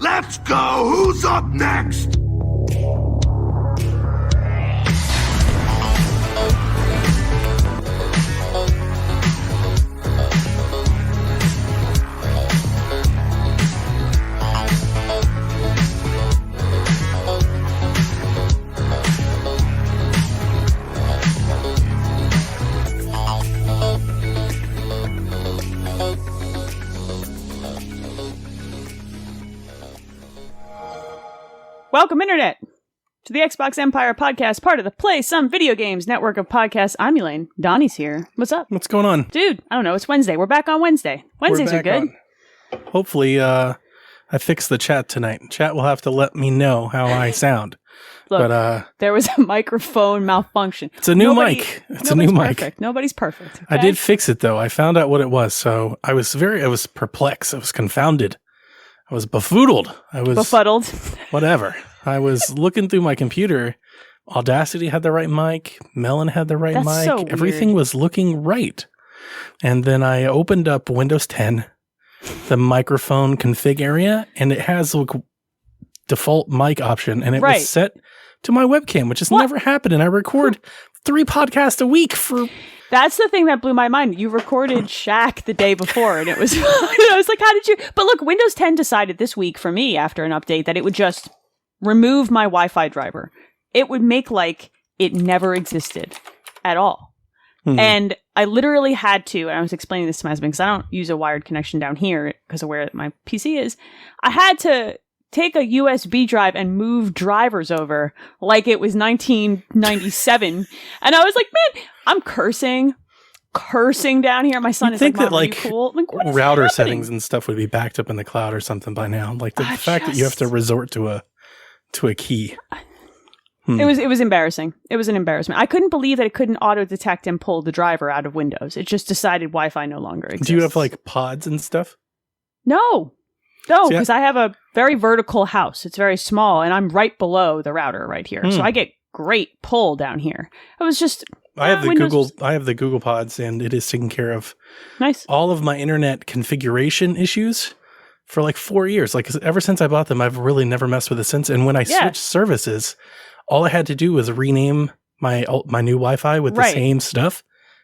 Let's go! Who's up next? Welcome, Internet, to the Xbox Empire podcast, part of the Play Some Video Games network of podcasts. I'm Elaine. Donnie's here. What's up? What's going on? Dude, I don't know. It's Wednesday. We're back on Wednesday. Wednesdays are good. Hopefully, I fixed the chat tonight. Chat will have to let me know how I sound. Look, but there was a microphone malfunction. It's a new mic. It's a new mic. Perfect. Nobody's perfect. Okay? I did fix it, though. I found out what it was. So I was perplexed. I was confounded. I was befuddled. I was befuddled. Whatever. I was looking through my computer. Audacity had the right mic. Melon had the right mic. So weird. Everything was looking right. And then I opened up Windows 10, the microphone config area, and it has a default mic option, and it was set to my webcam, which has never happened. And I record 3 podcasts a week for... That's the thing that blew my mind. You recorded Shaq the day before, and it was... I was like, how did you... But look, Windows 10 decided this week for me, after an update, that it would just remove my Wi-Fi driver. It would make like it never existed at all. And I literally had to, and I was explaining this to my husband, because I don't use a wired connection down here because of where my PC is. I had to take a USB drive and move drivers over like it was 1997. And I was like, man, I'm cursing down here. My son is think like, that like cool? Like, what is router happening? settings and stuff would be backed up in the cloud or something by now. Like the fact that you have to resort to a key. It was embarrassing. It was an embarrassment. I couldn't believe that it couldn't auto detect and pull the driver out of Windows. It just decided Wi-Fi no longer exists. Do you have like pods and stuff? No, because I have a very vertical house. It's very small, and I'm right below the router right here. So I get great pull down here. It was just... I have the Google Pods, and it is taking care of all of my internet configuration issues for like 4 years. Like ever since I bought them, I've really never messed with it since. And when I switched services, all I had to do was rename my new Wi-Fi with the same stuff,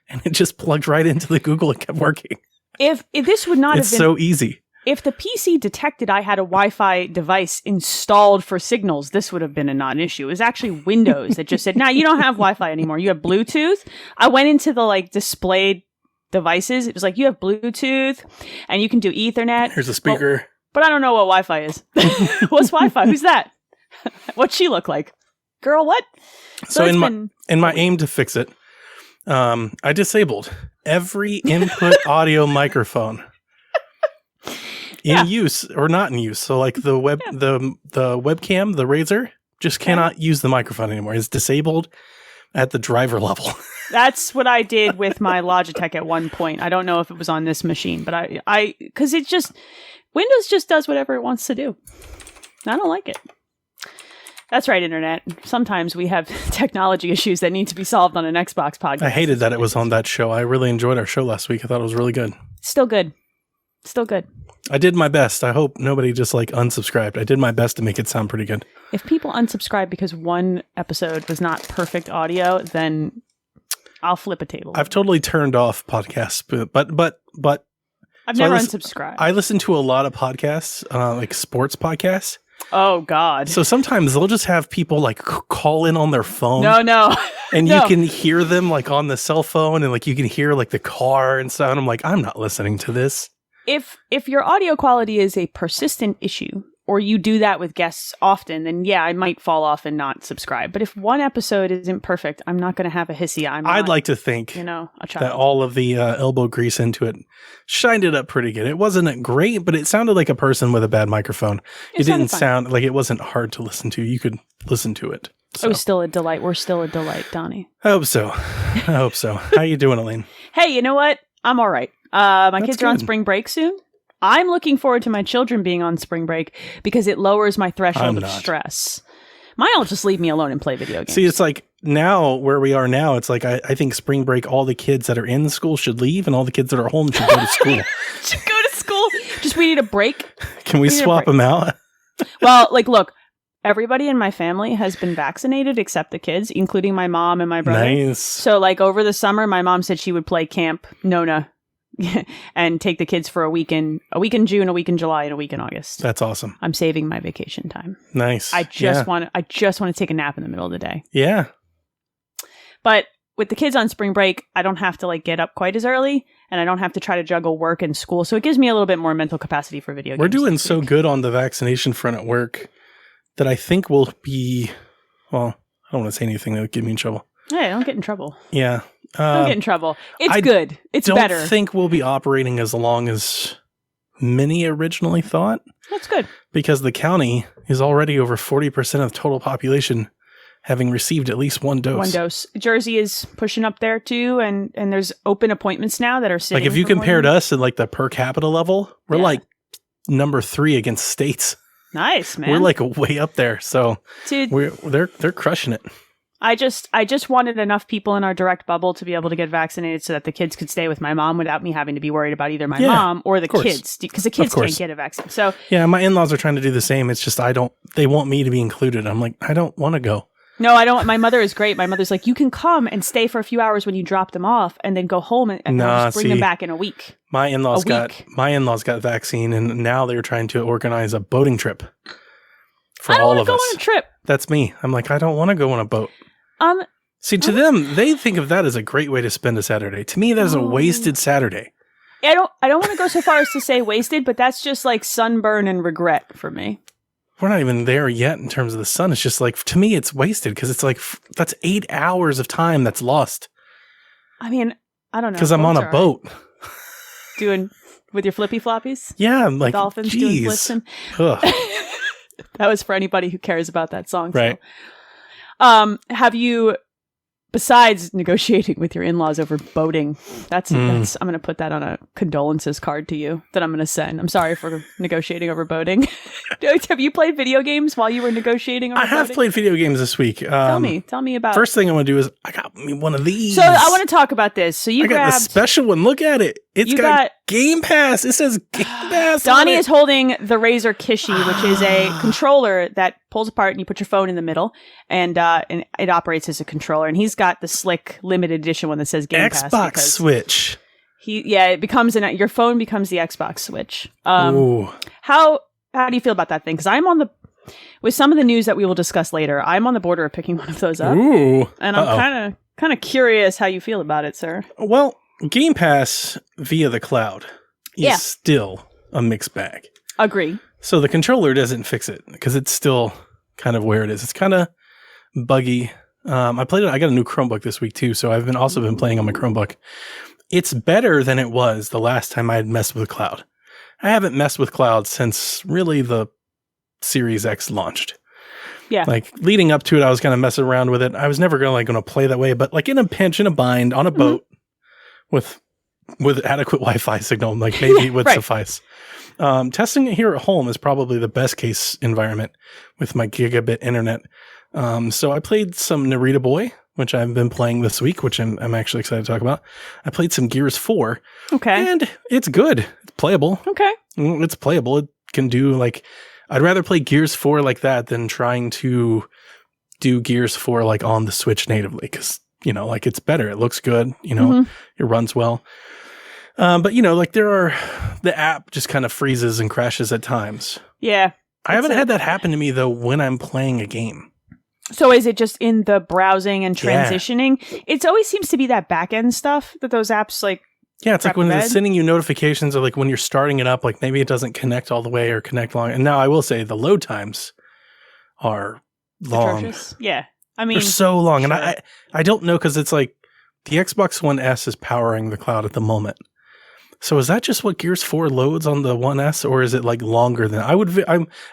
and it just plugged right into the Google and kept working. If this would not have been so easy. If the PC detected I had a Wi-Fi device installed for signals, this would have been a non-issue. It was actually Windows that just said, "Nah, you don't have Wi-Fi anymore. You have Bluetooth." I went into the displayed devices. It was like, you have Bluetooth and you can do Ethernet. Here's a speaker. But I don't know what Wi-Fi is. What's Wi-Fi? Who's that? What's she look like? Girl, what? So in my aim to fix it, I disabled every input audio microphone in use or not in use. So like the webcam, the Razer, just cannot use the microphone anymore. It's disabled at the driver level. That's what I did with my Logitech at one point. I don't know if it was on this machine, but I because it just, Windows just does whatever it wants to do. I don't like it. That's right, Internet. Sometimes we have technology issues that need to be solved on an Xbox podcast. I hated that it was on that show. I really enjoyed our show last week. I thought it was really good. Still good. I did my best. I hope nobody just unsubscribed. I did my best to make it sound pretty good. If people unsubscribe because one episode was not perfect audio, then I'll flip a table. I've totally turned off podcasts, but I've never unsubscribed. I listen to a lot of podcasts, like sports podcasts. Oh God! So sometimes they'll just have people call in on their phone. No, and you can hear them on the cell phone, and you can hear the car and stuff. And I'm like, I'm not listening to this. If your audio quality is a persistent issue, or you do that with guests often, then yeah, I might fall off and not subscribe. But if one episode isn't perfect, I'm not going to have a hissy. I'd like to think a child. That all of the elbow grease into it shined it up pretty good. It wasn't great, but it sounded like a person with a bad microphone. It didn't sound like it wasn't hard to listen to. You could listen to it. So. It was still a delight. We're still a delight, Donnie. I hope so. How you doing, Elaine? Hey, you know what? I'm all right. My kids are on spring break soon. I'm looking forward to my children being on spring break because it lowers my threshold of stress. Mine will just leave me alone and play video games. See, it's like now where we are now, it's like I think spring break, all the kids that are in school should leave and all the kids that are home should go to school. Should go to school. Just we need a break. Can we swap them out? Well, like, look, everybody in my family has been vaccinated except the kids, including my mom and my brother. Nice. So, like, over the summer, my mom said she would play Camp Nona and take the kids for a week in June, a week in July, and a week in August. That's awesome. I'm saving my vacation time. Nice. I just want to take a nap in the middle of the day. Yeah. But with the kids on spring break, I don't have to like get up quite as early, and I don't have to try to juggle work and school. So it gives me a little bit more mental capacity for video games. We're doing so good on the vaccination front at work that I think we'll be, well, I don't want to say anything that would get me in trouble. Hey, don't get in trouble. Yeah. Don't get in trouble. It's good. It's better. I don't think we'll be operating as long as many originally thought. That's good. Because the county is already over 40% of the total population having received at least one dose. One dose. Jersey is pushing up there too, and there's open appointments now that are sitting. Like if you compared us at like the per capita level, we're like number 3 against states. Nice, man. We're like way up there. So dude, they're crushing it. I just wanted enough people in our direct bubble to be able to get vaccinated so that the kids could stay with my mom without me having to be worried about either my mom or the kids, because the kids can't get a vaccine. So yeah, my in-laws are trying to do the same. It's just they want me to be included. I'm like, I don't want to go. No, I don't. My mother is great. My mother's like, you can come and stay for a few hours when you drop them off and then go home and just bring them back in a week. My in-laws got vaccine, and now they're trying to organize a boating trip for all of us. I don't want to go on a trip. That's me. I'm like, I don't want to go on a boat. See, to them, they think of that as a great way to spend a Saturday. To me, that is a wasted Saturday. I don't want to go so far as to say wasted, but that's just like sunburn and regret for me. We're not even there yet in terms of the sun. It's just like, to me, it's wasted because it's like, that's 8 hours of time that's lost. I mean, I don't know. Because I'm on a boat. Doing, with your flippy floppies? Yeah, I'm like, dolphins doing flips. That was for anybody who cares about that song. Right. So. Have you, besides negotiating with your in-laws over boating, that's I'm going to put that on a condolences card to you that I'm going to send. I'm sorry for negotiating over boating. Have you played video games while you were negotiating over boating? I have played video games this week. Tell me about First thing I want to do is I got me one of these. So I want to talk about this. So I got the special one. Look at it. It's got Game Pass. It says Game Pass. Donnie is holding the Razer Kishi, which is a controller that pulls apart and you put your phone in the middle, and it operates as a controller. And he's got the slick limited edition one that says Game Pass. Xbox Switch. It becomes your phone becomes the Xbox Switch. Ooh. How do you feel about that thing? Because with some of the news that we will discuss later, I'm on the border of picking one of those up. Ooh. And I'm kind of curious how you feel about it, sir. Well, Game Pass via the cloud is still a mixed bag. Agree. So the controller doesn't fix it because it's still kind of where it is. It's kind of buggy. I played it. I got a new Chromebook this week too, so I've also been playing on my Chromebook. It's better than it was the last time I had messed with cloud. I haven't messed with cloud since really the Series X launched. Yeah. Like leading up to it, I was kind of messing around with it. I was never going to play that way, but like in a pinch, in a bind, on a boat with adequate Wi-Fi signal, like maybe it would suffice. Testing it here at home is probably the best case environment with my gigabit internet. So I played some Narita Boy, which I've been playing this week, which I'm actually excited to talk about. I played some Gears 4. Okay. And it's good. It's playable. Okay. It's playable. It can do I'd rather play Gears 4 like that than trying to do Gears 4 like on the Switch natively. Because, it's better. It looks good. It runs well. But the app just kind of freezes and crashes at times. Yeah. I haven't had that happen to me though when I'm playing a game. So is it just in the browsing and transitioning? Yeah. It always seems to be that back end stuff that those apps Yeah, it's like when it's sending you notifications or like when you're starting it up, like maybe it doesn't connect all the way or connect long. And now I will say the load times are long. Atrocious. Yeah. I mean, they're so long. Sure. And I don't know because it's like the Xbox One S is powering the cloud at the moment. So is that just what Gears 4 loads on the One S, or is it like longer than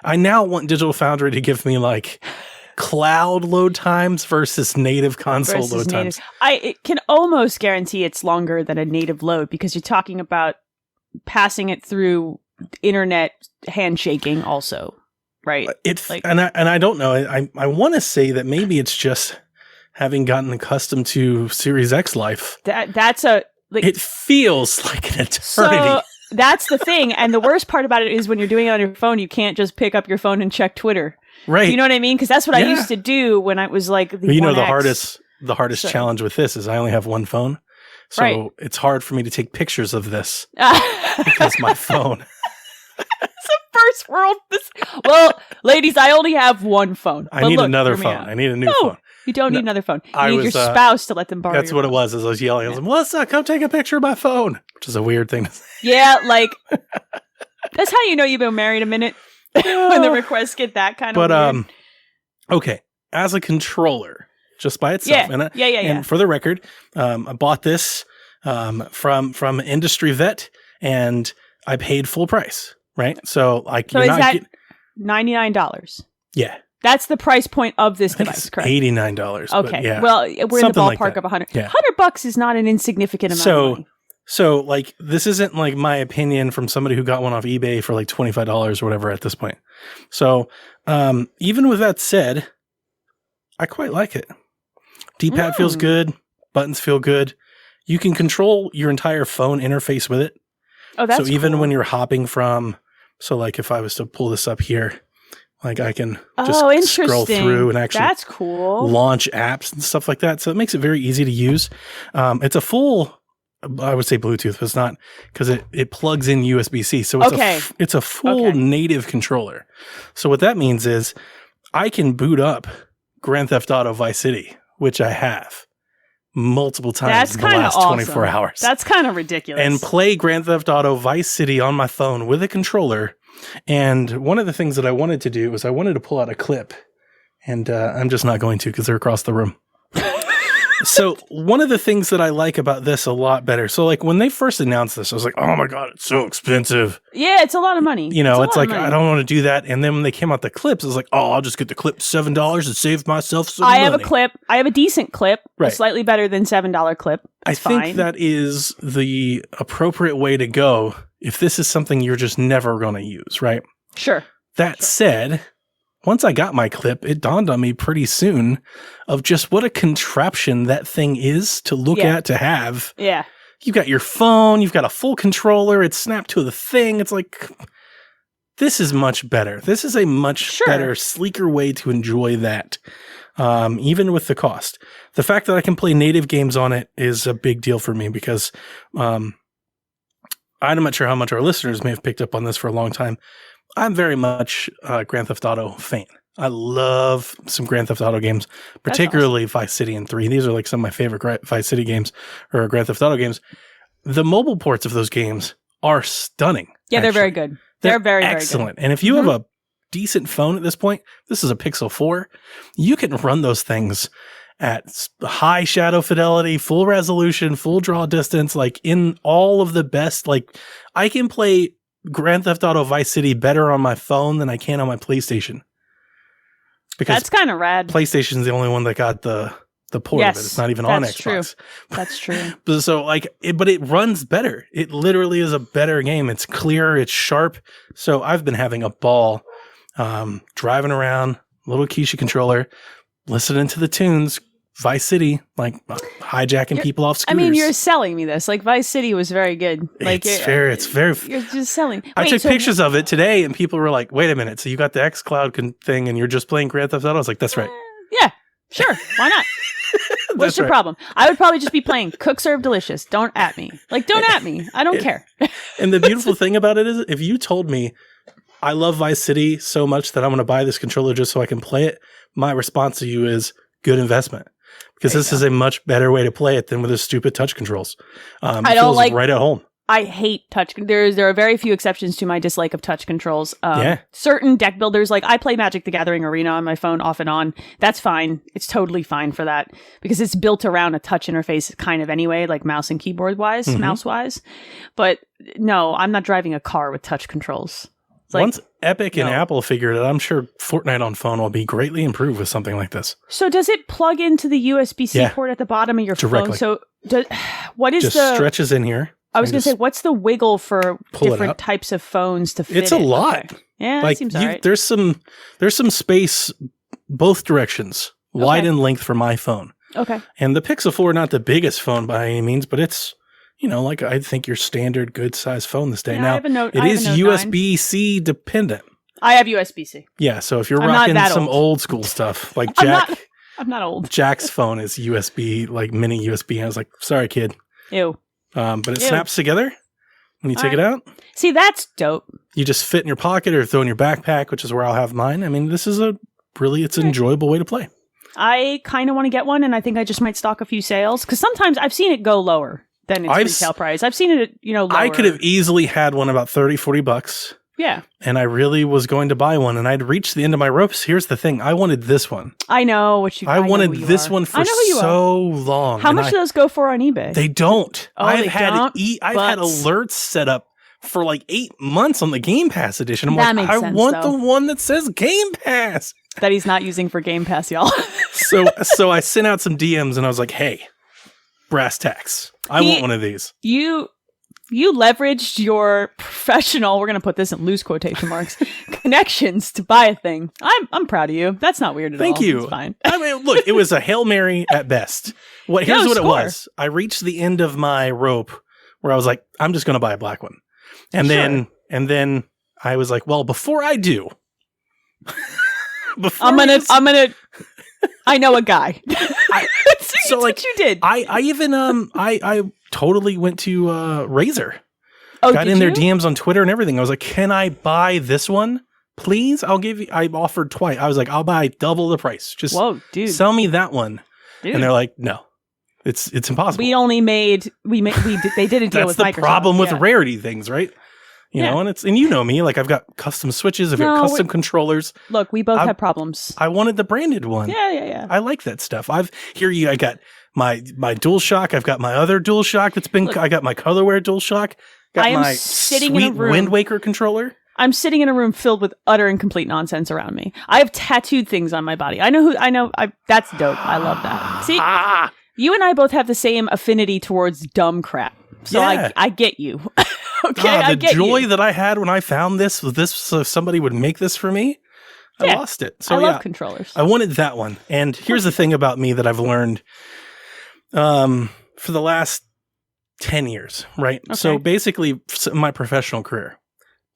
I now want Digital Foundry to give me like cloud load times versus native console load times. It can almost guarantee it's longer than a native load because you're talking about passing it through internet handshaking also, right? And I don't know. I want to say that maybe it's just having gotten accustomed to Series X life. That's a... it feels like an eternity. So That's the thing. And the worst part about it is when you're doing it on your phone, you can't just pick up your phone and check Twitter. Right. You know what I mean? Because that's what I used to do when I was like the 1X. The hardest challenge with this is I only have one phone. So it's hard for me to take pictures of this because my phone. It's a first world. Well, ladies, I only have one phone. I need another phone. I need a new phone. You don't need another phone. You need your spouse to let them borrow. That's what it was. As I was yelling, I was like, "Melissa, come take a picture of my phone," which is a weird thing to say. Yeah, like that's how you know you've been married a minute when the requests get that kind of weird. Okay, as a controller, just by itself. And for the record, I bought this from Industry Vet, and I paid full price. Right, so is that $99? Yeah. That's the price point of this device, correct? $89. Okay. Yeah. Well, we're in the ballpark like of $100. Yeah. $100 is not an insignificant amount of money. So like this isn't like my opinion from somebody who got one off eBay for like $25 or whatever at this point. So even with that said, I quite like it. D-pad feels good. Buttons feel good. You can control your entire phone interface with it. Oh, that's so even cool. when you're hopping from, so like if I was to pull this up here, like I can just scroll through and actually that's cool. launch apps and stuff like that. So it makes it very easy to use. It's a full, I would say Bluetooth, but it's not because it plugs in USB-C. So it's a full native controller. So what that means is I can boot up Grand Theft Auto Vice City, which I have multiple times in the last 24 hours. That's kind of ridiculous. And play Grand Theft Auto Vice City on my phone with a controller. And one of the things that I wanted to do was I wanted to pull out a clip, and I'm just not going to because they're across the room. So one of the things that I like about this a lot better. So like when they first announced this, I was like, oh my God, it's so expensive. Yeah, it's a lot of money. You know, it's like, I don't want to do that. And then when they came out the clips, I was like, oh, I'll just get the clip $7 and save myself some money. I have a clip. I have a decent clip. Right. Slightly better than $7 clip. It's fine. I think that is the appropriate way to go if this is something you're just never going to use, right? Sure. That said, once I got my clip, it dawned on me pretty soon of just what a contraption that thing is to look at, to have. Yeah. You've got your phone, you've got a full controller, it's snapped to the thing. It's like, this is much better. This is a much better, sleeker way to enjoy that, even with the cost. The fact that I can play native games on it is a big deal for me because I'm not sure how much our listeners may have picked up on this for a long time. I'm very much a Grand Theft Auto fan. I love some Grand Theft Auto games, particularly Vice City and 3. These are like some of my favorite Vice City games or Grand Theft Auto games. The mobile ports of those games are stunning. Yeah, they're very good. They're very, excellent. Very good. And if you have a decent phone at this point, this is a Pixel 4, you can run those things at high shadow fidelity, full resolution, full draw distance, like in all of the best. Like I can play Grand Theft Auto Vice City better on my phone than I can on my PlayStation. Because that's kind of rad. PlayStation's the only one that got the port of it. It's not even on Xbox. That's true. So like, but it runs better. It literally is a better game. It's clearer. It's sharp. So I've been having a ball driving around, little Kishi controller, listening to the tunes. Vice City, like hijacking people off scooters. I mean, you're selling me this. Like Vice City was very good. Like it's very. You're just selling. I took pictures of it today, and people were like, "Wait a minute! So you got the xCloud thing, and you're just playing Grand Theft Auto?" I was like, "That's right." Yeah, sure. Why not? What's your problem? I would probably just be playing Cook Serve Delicious. Don't at me. Like, don't at me. I don't care. And the beautiful thing about it is, if you told me I love Vice City so much that I'm going to buy this controller just so I can play it, my response to you is good investment. Because this is a much better way to play it than with the stupid touch controls. I don't like right at home. I hate touch. There are very few exceptions to my dislike of touch controls. Certain deck builders, like I play Magic the Gathering Arena on my phone off and on. That's fine. It's totally fine for that because it's built around a touch interface kind of anyway, like mouse and keyboard wise, mouse wise. But no, I'm not driving a car with touch controls. Once Epic and Apple figured it, I'm sure Fortnite on phone will be greatly improved with something like this. So does it plug into the USB-C port at the bottom of your phone? So what is just stretches in here. I was going to say, what's the wiggle for different types of phones to fit? It's a lot. Okay. Yeah, like that seems all right. There's some space both directions, wide and length for my phone. Okay. And the Pixel 4, not the biggest phone by any means, but it's like I think your standard good size phone this day. Yeah, now, I have a Note, it is USB-C dependent. I have USB-C. Yeah, so if you're rocking some old school stuff, like Jack... I'm not old. Jack's phone is USB, like mini USB. I was like, sorry, kid. Ew. But it snaps together when you take it out. See, that's dope. You just fit in your pocket or throw in your backpack, which is where I'll have mine. I mean, this is it's an enjoyable way to play. I kind of want to get one, and I think I just might stock a few sales, because sometimes I've seen it go lower than its retail price. I've seen it, lower. I could have easily had one about $30-$40. Yeah. And I really was going to buy one, and I'd reached the end of my ropes. Here's the thing. I wanted this one. I know what you I wanted this one for so long. How much do those go for on eBay? They don't. Oh, I've had alerts set up for like 8 months on the Game Pass edition. I'm like, I want the one that says Game Pass. That he's not using for Game Pass, y'all. So I sent out some DMs, and I was like, hey, brass tacks. I want one of these. You leveraged your professional, we're going to put this in loose quotation marks, connections to buy a thing. I'm proud of you. That's not weird at all. Thank you. It's fine. I mean, look, it was a Hail Mary at best. Here's what it was. I reached the end of my rope where I was like, I'm just going to buy a black one. And then I was like, well, before I do, I know a guy. So like what you did. I even I totally went to Razer. Oh, got in their DMs on Twitter and everything. I was like, can I buy this one? Please? I'll give you. I offered twice. I was like, I'll buy double the price. Just sell me that one. Dude. And they're like, no, it's impossible. They did a deal with Microsoft. That's the problem with rarity things, right? You know, and you know me, like I've got custom switches, I've got custom controllers. Look, we both have problems. I wanted the branded one. Yeah. I like that stuff. I got my DualShock, I've got my other DualShock I got my Colorware DualShock, got my sweet Wind Waker controller. I'm sitting in a room filled with utter and complete nonsense around me. I have tattooed things on my body. That's dope. I love that. See, you and I both have the same affinity towards dumb crap. So I get you. Okay, the joy that I had when I found this so somebody would make this for me, I lost it. So I love controllers. I wanted that one. And here's the thing about me that I've learned for the last 10 years, right? Okay. So basically my professional career.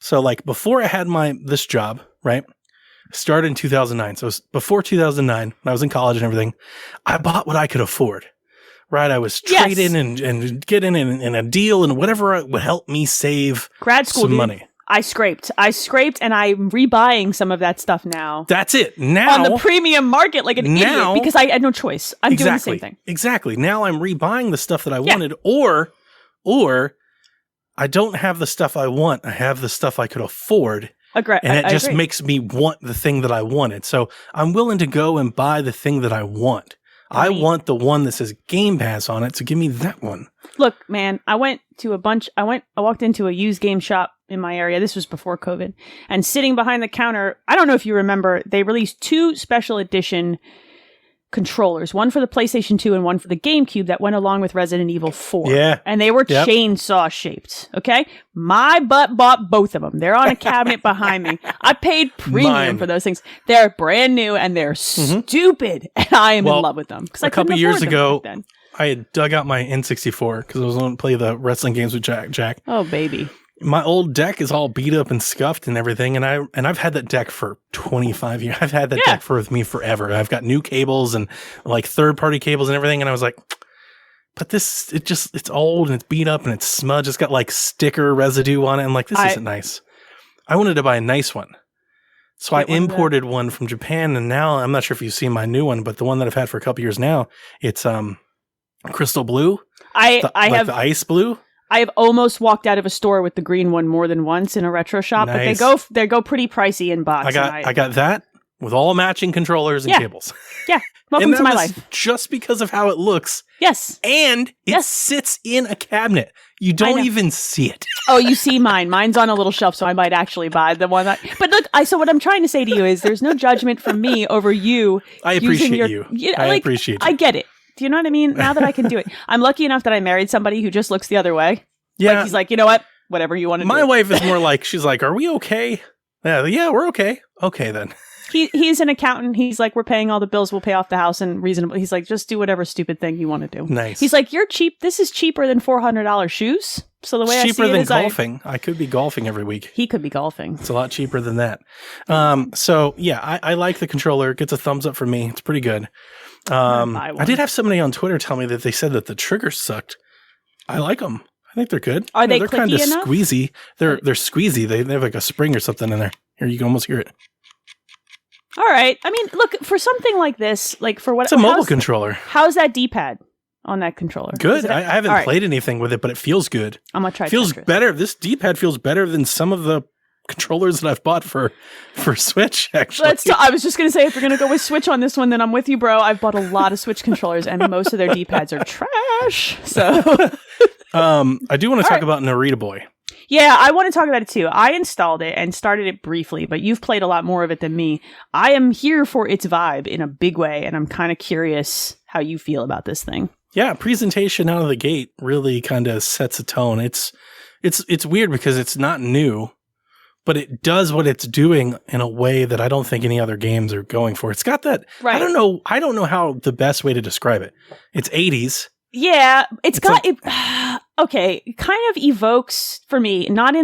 So like before I had this job, right? Started in 2009. So it was before 2009, when I was in college and everything, I bought what I could afford. Right, I was trading and getting in a deal and whatever would help me save grad school money. I scraped, and I'm rebuying some of that stuff now. That's it. Now on the premium market, like an idiot, because I had no choice. I'm doing the same thing. Exactly. Now I'm rebuying the stuff that I wanted, or I don't have the stuff I want. I have the stuff I could afford. And it just makes me want the thing that I wanted. So I'm willing to go and buy the thing that I want. I want the one that says Game Pass on it, so give me that one. Look, man, I walked into a used game shop in my area. This was before COVID. And sitting behind the counter, I don't know if you remember, they released 2 special edition controllers, one for the PlayStation 2 and one for the GameCube that went along with Resident Evil 4. Yeah. And they were chainsaw shaped. Okay. My butt bought both of them. They're on a cabinet behind me. I paid premium for those things. They're brand new and they're stupid. And I am in love with them. A couple years ago, I had dug out my N64 because I was going to play the wrestling games with Jack. Oh, baby. My old deck is all beat up and scuffed and everything, and I've had that deck for 25 years. I've had that deck with me forever. I've got new cables and like third-party cables and everything, and I was like, but it's old and it's beat up and it's smudged. It's got like sticker residue on it. I'm like, this isn't nice. I wanted to buy a nice one. So I imported one from Japan, and now I'm not sure if you've seen my new one, but the one that I've had for a couple years now, it's crystal blue. I have the ice blue. I have almost walked out of a store with the green one more than once in a retro shop, but they go pretty pricey in box. I got that with all matching controllers and cables. Yeah, welcome to my life. Just because of how it looks. Yes, and it sits in a cabinet. You don't even see it. Oh, you see mine. Mine's on a little shelf, so I might actually buy the one. But look, so what I'm trying to say to you is, there's no judgment from me over you. I appreciate you. I appreciate you. I get it. Do you know what I mean? Now that I can do it. I'm lucky enough that I married somebody who just looks the other way. Yeah. Like, he's like, you know what? Whatever you want to do. My wife is more like, she's like, are we okay? Yeah, we're okay. Okay, then. He's an accountant. He's like, we're paying all the bills. We'll pay off the house and reasonable. He's like, just do whatever stupid thing you want to do. Nice. He's like, you're cheap. This is cheaper than $400 shoes. So the way I see it cheaper than is golfing. I could be golfing every week. He could be golfing. It's a lot cheaper than that. So yeah, I like the controller. It gets a thumbs up from me. It's pretty good. I did have somebody on Twitter tell me that they said that the triggers sucked. I like them. I think they're good. Are they they're kind of enough? Squeezy. They're squeezy. They have like a spring or something in there. Here, you can almost hear it. All right. I mean, look, for something like this, like for what it's a mobile controller. How's that D-pad on that controller? Good. I haven't played anything with it, but it feels good. I'm gonna try. Feels better. This D-pad feels better than some of the controllers that I've bought for Switch. Actually, I was just gonna say, if you're gonna go with Switch on this one, then I'm with you, bro. I've bought a lot of Switch controllers, and most of their D-pads are trash. So. I do want to talk about Narita Boy. Yeah, I want to talk about it too. I installed it and started it briefly, but you've played a lot more of it than me. I am here for its vibe in a big way, and I'm kind of curious how you feel about this thing. Yeah, presentation out of the gate really kind of sets a tone. It's weird because it's not new, but it does what it's doing in a way that I don't think any other games are going for. It's got that. Right. I don't know how the best way to describe it. It's 80s. Yeah, it's got it. Okay, it kind of evokes for me, not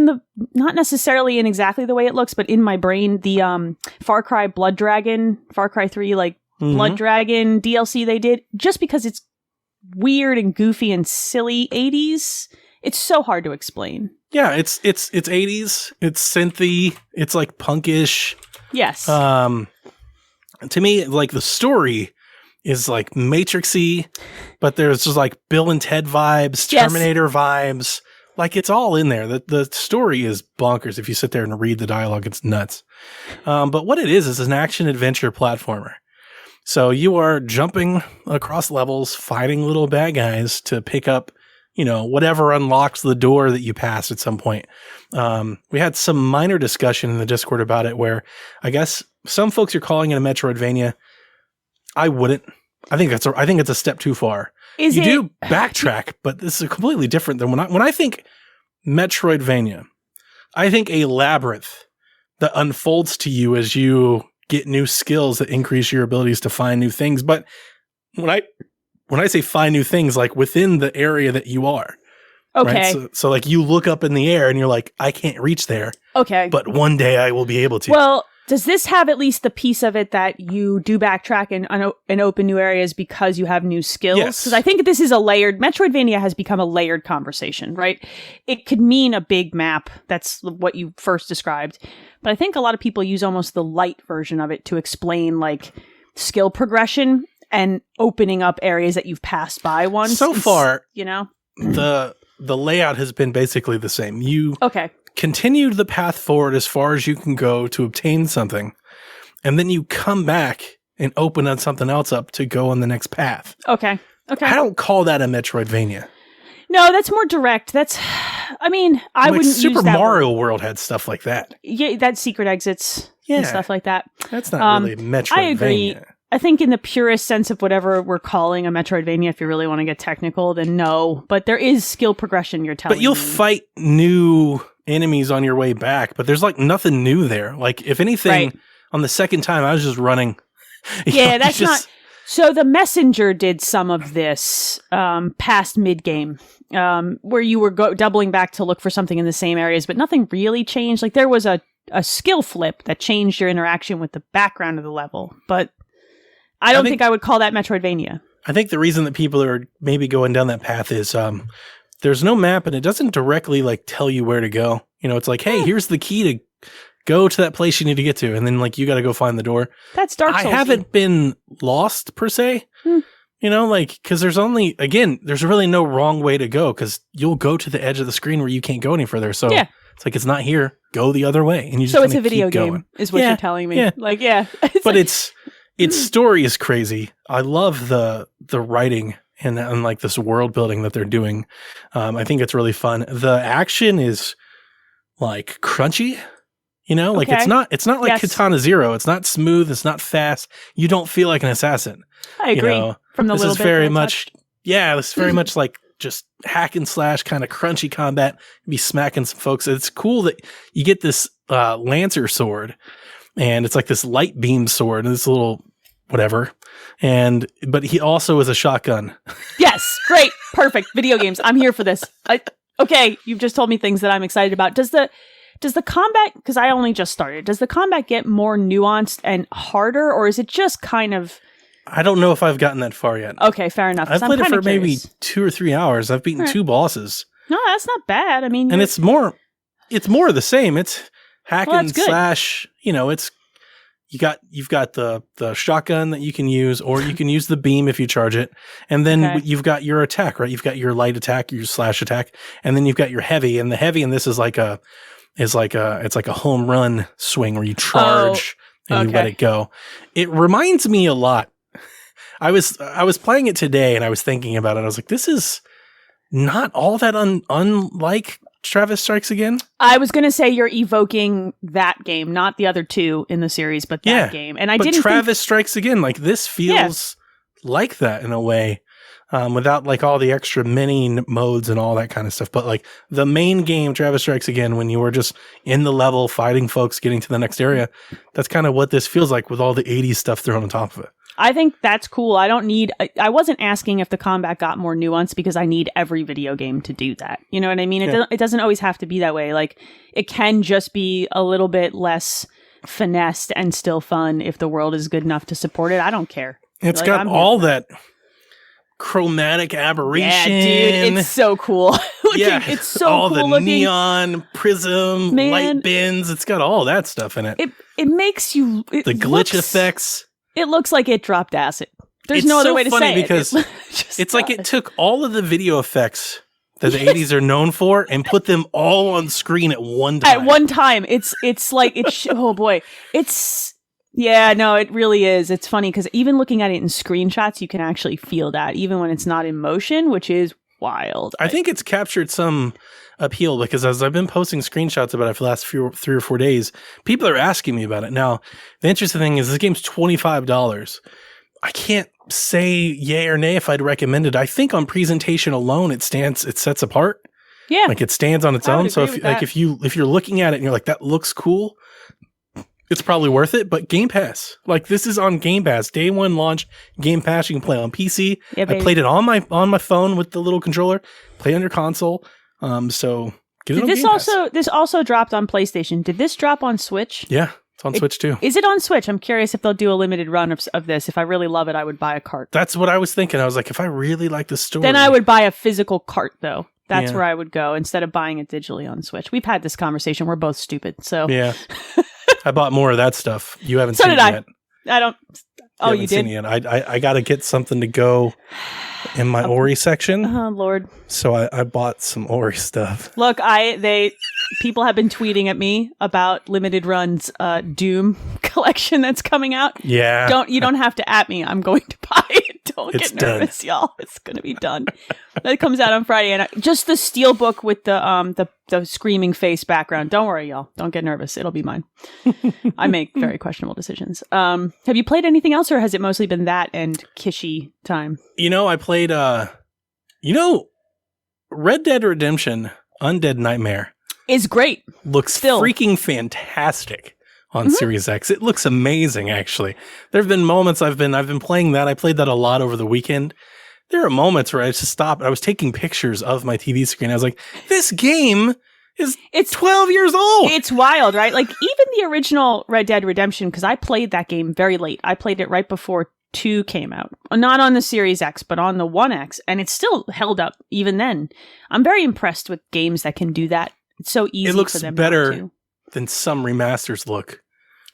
necessarily in exactly the way it looks, but in my brain, the Far Cry 3 like Blood Dragon DLC they did, just because it's weird and goofy and silly 80s. It's so hard to explain. Yeah, it's 80s. It's synthy. It's like punkish. Yes. To me, like the story is like Matrixy, but there's just like Bill and Ted vibes, Terminator vibes. Like it's all in there. The story is bonkers. If you sit there and read the dialogue, it's nuts. But what it is an action adventure platformer. So you are jumping across levels, fighting little bad guys to pick up, whatever unlocks the door that you pass at some point. We had some minor discussion in the Discord about it where I guess some folks are calling it a Metroidvania. I wouldn't. I think it's a step too far. You do backtrack, but this is completely different than when I think Metroidvania. I think a labyrinth that unfolds to you as you get new skills that increase your abilities to find new things. But when I say find new things, like within the area that you are. Okay. Right? So like you look up in the air and you're like, I can't reach there. Okay. But one day I will be able to. Well, does this have at least the piece of it that you do backtrack and open new areas because you have new skills? Yes. Because I think this is Metroidvania has become a layered conversation, right? It could mean a big map. That's what you first described. But I think a lot of people use almost the light version of it to explain like skill progression and opening up areas that you've passed by once. So far, the layout has been basically the same. You continue the path forward as far as you can go to obtain something, and then you come back and open on something else up to go on the next path. Okay. I don't call that a Metroidvania. No, that's more direct. I wouldn't Super use that Mario word. World had stuff like that. Yeah, that's secret exits and stuff like that. That's not really Metroidvania. I agree. I think in the purest sense of whatever we're calling a Metroidvania, if you really want to get technical, then no. But there is skill progression, you're telling me. But you'll fight new enemies on your way back, but there's like nothing new there. Like if anything, on the second time, I was just running. Yeah, that's not... So the Messenger did some of this past mid-game, where you were doubling back to look for something in the same areas, but nothing really changed. Like there was a skill flip that changed your interaction with the background of the level, but I don't think I would call that Metroidvania. I think the reason that people are maybe going down that path is there's no map and it doesn't directly like tell you where to go. It's like, hey, here's the key to go to that place you need to get to, and then like you got to go find the door. That's Dark Souls. I haven't been lost per se. Because there's really no wrong way to go, because you'll go to the edge of the screen where you can't go any further. So it's like, it's not here. Go the other way. And you just it's a video game is what you're telling me. Yeah. But its story is crazy. I love the writing and like this world building that they're doing. I think it's really fun. The action is like crunchy. Like it's not like Katana Zero. It's not smooth. It's not fast. You don't feel like an assassin. I agree. From the this little is bit very much, this is very much like just hack and slash kind of crunchy combat. Be smacking some folks. It's cool that you get this Lancer sword, and it's like this light beam sword and this little whatever. But he also is a shotgun. Yes, great, perfect. Video games. I'm here for this. Okay, you've just told me things that I'm excited about. Does the combat, because I only just started, does the combat get more nuanced and harder, or is it just kind of... I don't know if I've gotten that far yet. Okay, fair enough. I've played it for maybe 2 or 3 hours. I've beaten 2 bosses. No, that's not bad. I mean... And it's more of the same. It's hack and slash, it's... You've got the shotgun that you can use, or you can use the beam if you charge it, and then you've got your attack, right? You've got your light attack, your slash attack, and then you've got your heavy. And the heavy in this is like a home run swing where you charge and you let it go. It reminds me a lot. I was playing it today and I was thinking about it. I was like, this is not all that unlike Travis Strikes Again. I was going to say you're evoking that game, not the other 2 in the series, but that game. And but Travis Strikes Again, like this feels like that in a way, without like all the extra mini modes and all that kind of stuff. But like the main game, Travis Strikes Again, when you were just in the level fighting folks, getting to the next area, that's kind of what this feels like with all the 80s stuff thrown on top of it. I think that's cool. I wasn't asking if the combat got more nuanced because I need every video game to do that. You know what I mean? It doesn't always have to be that way. Like, it can just be a little bit less finessed and still fun if the world is good enough to support it. I don't care. It's got all that chromatic aberration. Yeah, dude, it's so cool. It's so all cool the looking. Neon, prism, light bins. It's got all that stuff in it. It makes you... the glitch effects. It looks like it dropped acid. There's no other way to say it. Because it's like it took all of the video effects that the 80s are known for and put them all on screen at one time. At one time. It's like, oh boy. It really is. It's funny because even looking at it in screenshots, you can actually feel that, even when it's not in motion, which is wild. I think it's captured some appeal because as I've been posting screenshots about it for the last 3 or 4 days, people are asking me about it. Now, the interesting thing is this game's $25. I can't say yay or nay if I'd recommend it. I think on presentation alone, it sets apart. Yeah. Like it stands on its own. So if you're looking at it and you're like, that looks cool, it's probably worth it. But Game Pass, like this is on Game Pass, day 1 launch, Game Pass. You can play on PC. Yeah, I played it on my phone with the little controller. Play on your console. So get it on Game Pass. This also dropped on PlayStation. Did this drop on Switch? Yeah, it's on Switch too. Is it on Switch? I'm curious if they'll do a limited run of this. If I really love it, I would buy a cart. That's what I was thinking. I was like, if I really like the story, then I would buy a physical cart though. That's where I would go instead of buying it digitally on Switch. We've had this conversation. We're both stupid. So yeah, I bought more of that stuff. You haven't seen it yet. I don't. Oh, you did? I got to get something to go in my Ori section. Oh, Lord. So I bought some Ori stuff. Look, people have been tweeting at me about limited runs Doom collection that's coming out. Yeah. You don't have to at me. I'm going to buy it. Don't get nervous, y'all. It's going to be done. That comes out on Friday, and just the steelbook with the screaming face background. Don't worry, y'all. Don't get nervous. It'll be mine. I make very questionable decisions. Have you played anything else, or has it mostly been that and Kishi time? I played Red Dead Redemption Undead Nightmare is great. Looks freaking fantastic on Series X. It looks amazing, actually. There have been moments I've been playing that. I played that a lot over the weekend. There are moments where I just stopped. I was taking pictures of my TV screen. I was like, this game it's 12 years old. It's wild, right? Like even the original Red Dead Redemption, because I played that game very late. I played it right before 2 came out. Not on the Series X, but on the 1X. And it's still held up even then. I'm very impressed with games that can do that. It's so easy for them to do. It looks better than some remasters look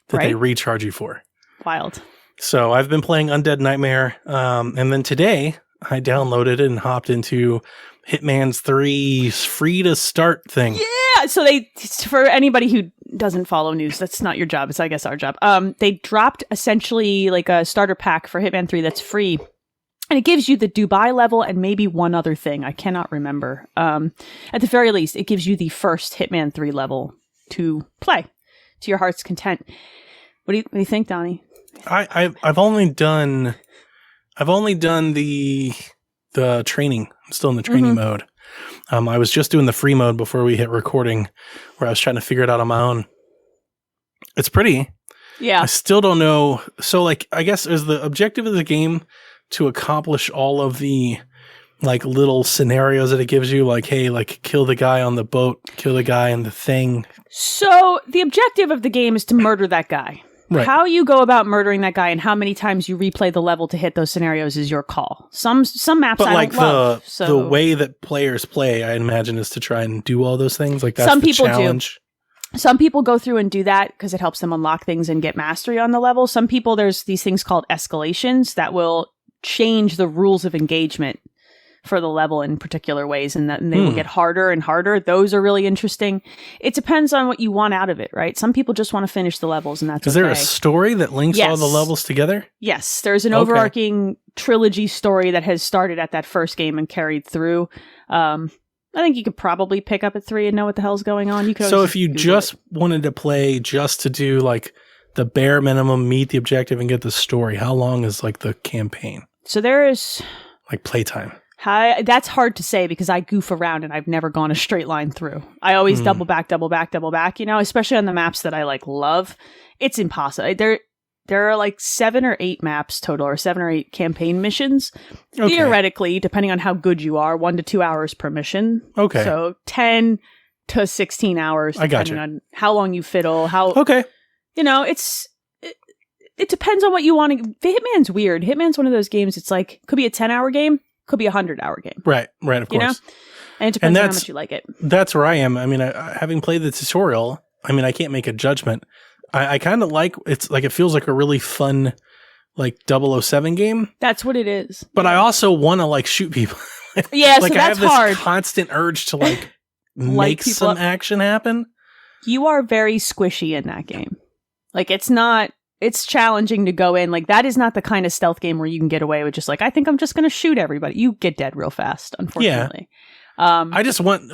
that they recharge you for. Wild. So I've been playing Undead Nightmare. And then today I downloaded it and hopped into Hitman's 3's free to start thing. Yeah. So for anybody who doesn't follow news, that's not your job. It's, I guess, our job. They dropped essentially like a starter pack for Hitman 3 that's free. And it gives you the Dubai level and maybe one other thing. I cannot remember. At the very least, it gives you the first Hitman 3 level to play to your heart's content. What do you think, Donnie? I've only done the training. I'm still in the training mode. I was just doing the free mode before we hit recording, where I was trying to figure it out on my own. It's pretty. Yeah. I still don't know. So, like, I guess is the objective of the game to accomplish all of the like little scenarios that it gives you, like, hey, like kill the guy on the boat, kill the guy in the thing. So the objective of the game is to murder that guy. Right. How you go about murdering that guy and how many times you replay the level to hit those scenarios is your call. Some maps but I like don't love. So the way that players play, I imagine, is to try and do all those things. Like that's some the people challenge. Do. Some people go through and do that because it helps them unlock things and get mastery on the level. Some people, there's these things called escalations that will change the rules of engagement for the level in particular ways, and they will get harder and harder. Those are really interesting. It depends on what you want out of it, right? Some people just want to finish the levels, and that's Is there a story that links all the levels together? Yes, there's an overarching trilogy story that has started at that first game and carried through. I think you could probably pick up at 3 and know what the hell's going on. You could. So if you just wanted to play just to do like the bare minimum, meet the objective, and get the story, how long is like the campaign? So there is like playtime. That's hard to say because I goof around and I've never gone a straight line through. I always double back, you know, especially on the maps that I like love. It's impossible. There are like 7 or 8 maps total, or 7 or 8 campaign missions. Okay. Theoretically, depending on how good you are, 1 to 2 hours per mission. Okay. So 10 to 16 hours, depending on how long you fiddle. You know, it depends on what you want to. Hitman's weird. Hitman's one of those games. It's like could be a 10-hour game. Could be a 100-hour game. Right, of course. You know? And it depends on how much you like it. That's where I am. I mean, having played the tutorial, I mean, I can't make a judgment. I kind of like, it's like, it feels like a really fun, like 007 game. That's what it is. But I also want to like shoot people. Yeah, like so that's I have hard. this constant urge to like make some action happen. You are very squishy in that game. Like it's challenging to go in. Like, that is not the kind of stealth game where you can get away with just like, I think I'm just going to shoot everybody. You get dead real fast, unfortunately. Yeah. I just want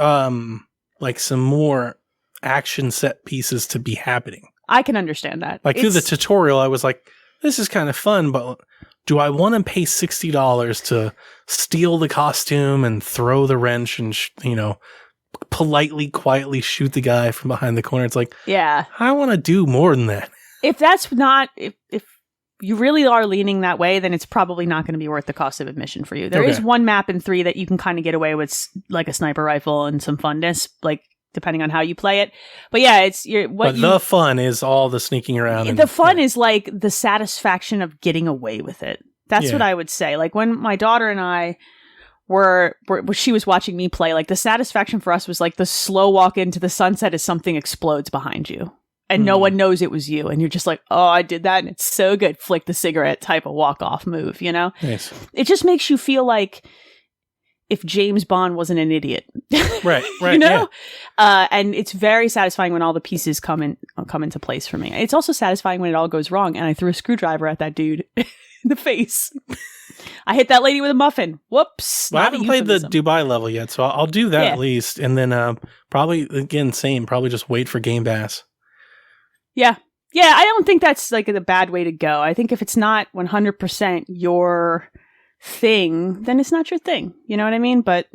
like some more action set pieces to be happening. I can understand that. Like through the tutorial, I was like, this is kind of fun, but do I want to pay $60 to steal the costume and throw the wrench and, politely, quietly shoot the guy from behind the corner? It's like, yeah, I want to do more than that. If that's not, if you really are leaning that way, then it's probably not going to be worth the cost of admission for you. There is one map in 3 that you can kind of get away with, like a sniper rifle and some funness, like depending on how you play it. But yeah, the fun is all the sneaking around. The fun is like the satisfaction of getting away with it. That's what I would say. Like when my daughter and I she was watching me play, like the satisfaction for us was like the slow walk into the sunset as something explodes behind you. And no one knows it was you. And you're just like, oh, I did that. And it's so good. Flick the cigarette type of walk-off move, you know? Nice. It just makes you feel like if James Bond wasn't an idiot. Right. You know? Yeah. And it's very satisfying when all the pieces come into place for me. It's also satisfying when it all goes wrong. And I threw a screwdriver at that dude in the face. I hit that lady with a muffin. Whoops. Well, I haven't played the Dubai level yet, so I'll do that at least. And then probably, again, probably just wait for Game Pass. Yeah. Yeah, I don't think that's like a bad way to go. I think if it's not 100% your thing, then it's not your thing. You know what I mean? But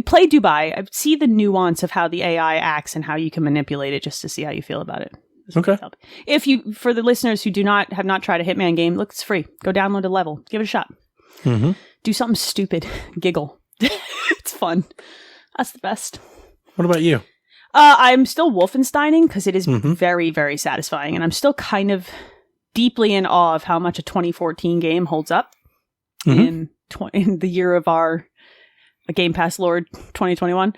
play Dubai. I see the nuance of how the AI acts and how you can manipulate it just to see how you feel about it. Okay. For the listeners who have not tried a Hitman game, look, it's free. Go download a level. Give it a shot. Mm-hmm. Do something stupid. Giggle. It's fun. That's the best. What about you? I'm still Wolfensteining because it is very, very satisfying. And I'm still kind of deeply in awe of how much a 2014 game holds up in the year of our Game Pass Lord 2021.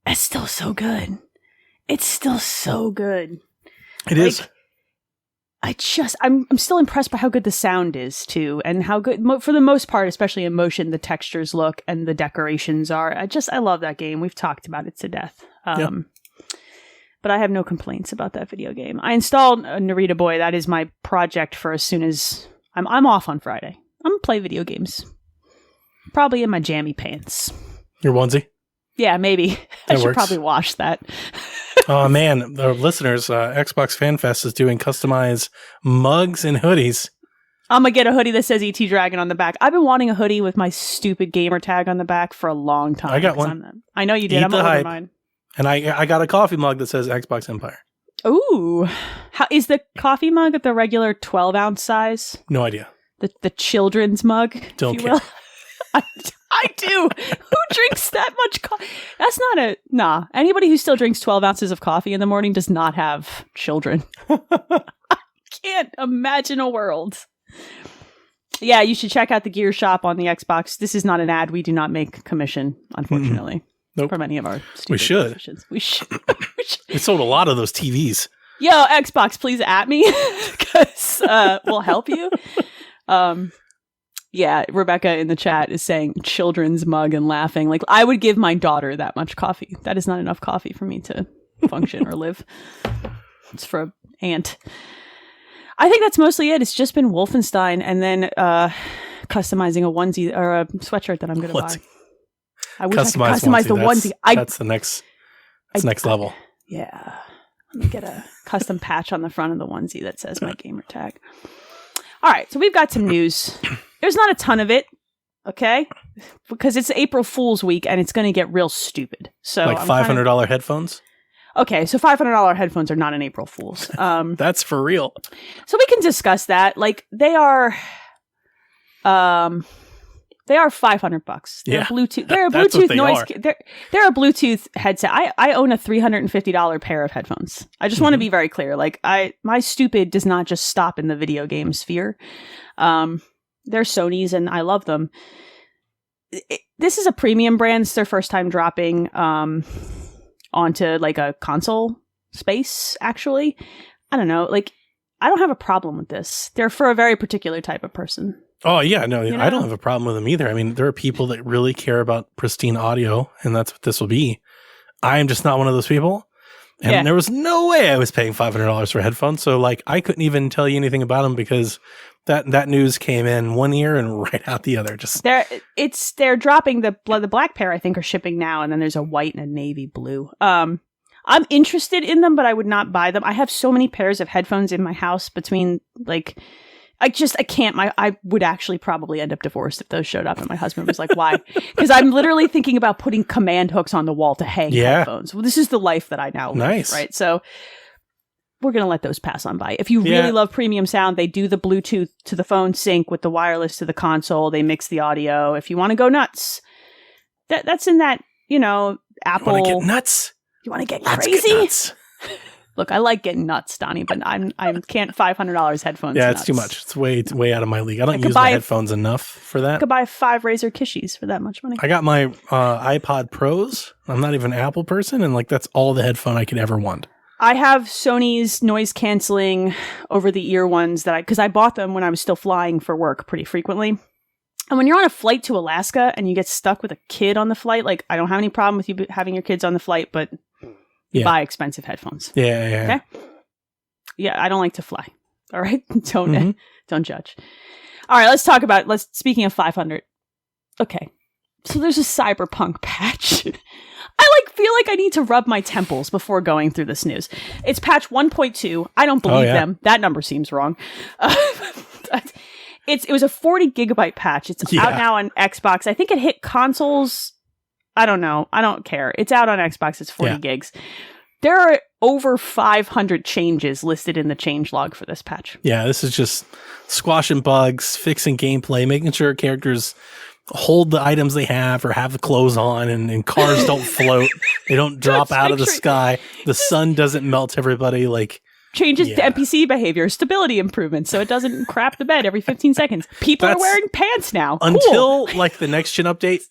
It's still so good. It's still so good. It is. I'm still impressed by how good the sound is too, and how good, for the most part, especially in motion, the textures look and the decorations are. I love that game. We've talked about it to death. But I have no complaints about that video game. I installed Narita Boy. That is my project for as soon as I'm off on Friday. I'm gonna play video games. Probably in my jammy pants. Your onesie? Yeah, maybe. I should probably wash that. Oh man, the listeners, Xbox Fan Fest is doing customized mugs and hoodies. I'm gonna get a hoodie that says ET Dragon on the back. I've been wanting a hoodie with my stupid gamer tag on the back for a long time. I got one. I know you did. I'm over mine. And I got a coffee mug that says Xbox Empire. Ooh. How is the coffee mug at the regular 12-ounce size? No idea. The children's mug, Don't if you care. will? I do. Who drinks that much coffee? That's not a... Nah. Anybody who still drinks 12 ounces of coffee in the morning does not have children. I can't imagine a world. Yeah, you should check out the gear shop on the Xbox. This is not an ad. We do not make commission, unfortunately. Nope. From any of our stupid We should. positions. We should. We sold a lot of those TVs. Yo, Xbox, please at me. Because we'll help you. Yeah, Rebecca in the chat is saying children's mug and laughing. Like, I would give my daughter that much coffee. That is not enough coffee for me to function or live. It's for an aunt. I think that's mostly it. It's just been Wolfenstein and then customizing a onesie or a sweatshirt that I'm going to buy. I wish I could customize the onesie. That's the next level. Yeah. Let me get a custom patch on the front of the onesie that says my gamer tag. All right, so we've got some news. There's not a ton of it, okay? Because it's April Fool's week and it's going to get real stupid. So like $500 headphones? Okay, so $500 headphones are not an April Fool's. That's for real. So we can discuss that. Like, they are $500. They're Bluetooth. They're a Bluetooth noise. They're a Bluetooth headset. I own a $350 pair of headphones. I just want to be very clear. Like, my stupid does not just stop in the video game sphere. They're Sony's and I love them. This is a premium brand. It's their first time dropping onto like a console space, actually. I don't know. Like, I don't have a problem with this. They're for a very particular type of person. Oh, yeah. No, You know? I don't have a problem with them either. I mean, there are people that really care about pristine audio, and that's what this will be. I am just not one of those people. And there was no way I was paying $500 for headphones. So, like, I couldn't even tell you anything about them because that news came in one ear and right out the other. Just they're dropping the black pair, I think, are shipping now, and then there's a white and a navy blue. I'm interested in them, but I would not buy them. I have so many pairs of headphones in my house between, like, I can't. I would actually probably end up divorced if those showed up, and my husband was like, "Why?" Because I'm literally thinking about putting command hooks on the wall to hang headphones. Well, this is the life that I now live, right? So we're gonna let those pass on by. If you really love premium sound, they do the Bluetooth to the phone sync with the wireless to the console. They mix the audio. If you want to go nuts, that's in that Apple. You want to get nuts? You want to get Let's crazy? Get nuts. Look, I like getting nuts, Donnie, but I can't $500 headphones. Yeah, nuts. it's too much. It's way out of my league. I don't use my headphones enough for that. I could buy 5 Razer Kishis for that much money. I got my iPod Pros. I'm not even an Apple person, and like that's all the headphone I could ever want. I have Sony's noise canceling over the ear ones because I bought them when I was still flying for work pretty frequently. And when you're on a flight to Alaska and you get stuck with a kid on the flight, like I don't have any problem with you having your kids on the flight, but buy expensive headphones. Yeah. Okay? Yeah, I don't like to fly. All right? Don't judge. All right, let's talk about speaking of 500. Okay. So there's a Cyberpunk patch. I feel like I need to rub my temples before going through this news. It's patch 1.2. I don't believe them. That number seems wrong. It was a 40 gigabyte patch. It's out now on Xbox. I think it hit consoles. I don't know. I don't care. It's out on Xbox. It's 40 gigs. There are over 500 changes listed in the changelog for this patch. Yeah, this is just squashing bugs, fixing gameplay, making sure characters hold the items they have or have the clothes on and cars don't float. They don't drop out of the sky. The sun doesn't melt everybody. Like, changes to NPC behavior, stability improvements, so it doesn't crap the bed every 15 seconds. People are wearing pants now. Until like the next gen update,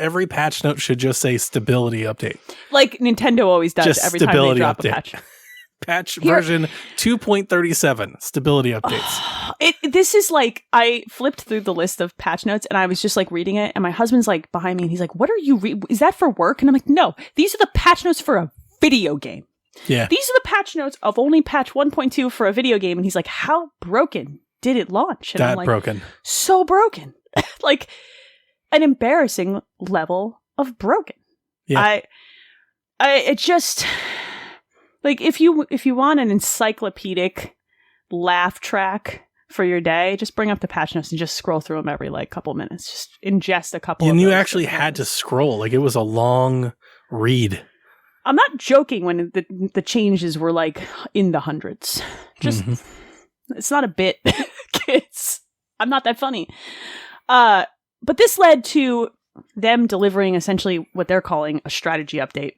every patch note should just say stability update. Like Nintendo always does every time they drop a patch. Patch version 2.37 stability updates. This is like, I flipped through the list of patch notes and I was just like reading it, and my husband's like behind me and he's like, "What are you is that for work?" And I'm like, "No, these are the patch notes for a video game." Yeah. These are the patch notes of only patch 1.2 for a video game. And he's like, "How broken did it launch?" And I'm like, broken. So broken. Like an embarrassing level of broken. Yeah. It just like if you want an encyclopedic laugh track for your day, just bring up the patch notes and just scroll through them every like couple minutes. Just ingest a couple. And you actually had to scroll. Like it was a long read. I'm not joking when the changes were like in the hundreds. Just, it's not a bit, kids. I'm not that funny. But this led to them delivering essentially what they're calling a strategy update.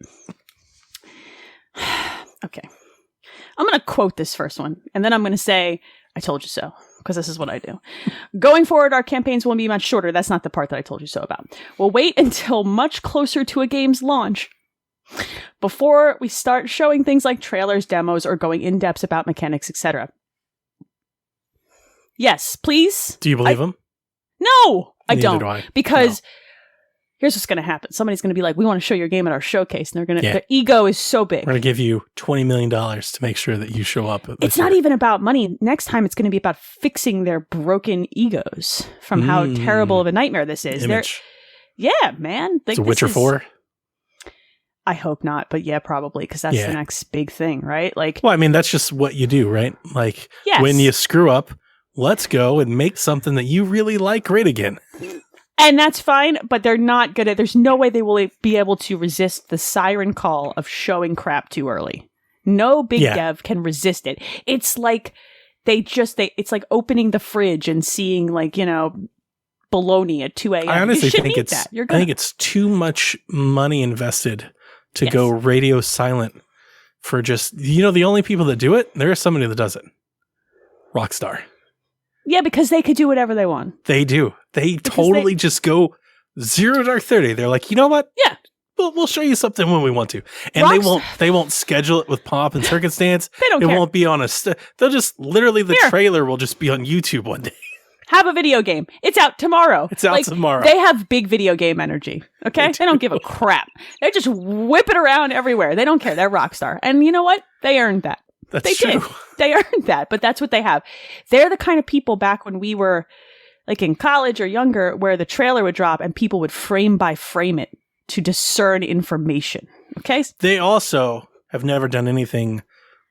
Okay. I'm going to quote this first one, and then I'm going to say, I told you so, because this is what I do. Going forward, our campaigns will be much shorter. That's not the part that I told you so about. We'll wait until much closer to a game's launch before we start showing things like trailers, demos, or going in depth about mechanics, etc. Yes, please. Do you believe him? No, I Neither don't. do I. Because here's what's going to happen. Somebody's going to be like, we want to show your game at our showcase. And they're going to, their ego is so big. We're going to give you $20 million to make sure that you show up. It's not even about money. Next time, it's going to be about fixing their broken egos from how terrible of a nightmare this is. Yeah, man. It's a Witcher 4? I hope not, but yeah, probably, because that's the next big thing, right? Like, well, I mean, that's just what you do, right? Like, when you screw up, let's go and make something that you really like great again. And that's fine, but they're not good at, there's no way they will be able to resist the siren call of showing crap too early. No big dev can resist it. It's like it's like opening the fridge and seeing, like, you know, bologna at 2 a.m. I honestly think it's too much money invested to go radio silent for just, you know, the only people that do it, there is somebody that does it. Rockstar. Yeah, because they could do whatever they want. They do. They totally just go 0 Dark 30. They're like, you know what? Yeah. We'll show you something when we want to. And they won't schedule it with pomp and circumstance. They don't care. It won't be on they'll just literally the trailer will just be on YouTube one day. Have a video game. It's out tomorrow. Tomorrow. They have big video game energy. Okay? They don't give a crap. They just whip it around everywhere. They don't care. They're Rockstar. And you know what? They earned that. They true. Did. They earned that, but that's what they have. They're the kind of people back when we were like in college or younger where the trailer would drop and people would frame by frame it to discern information. Okay? They also have never done anything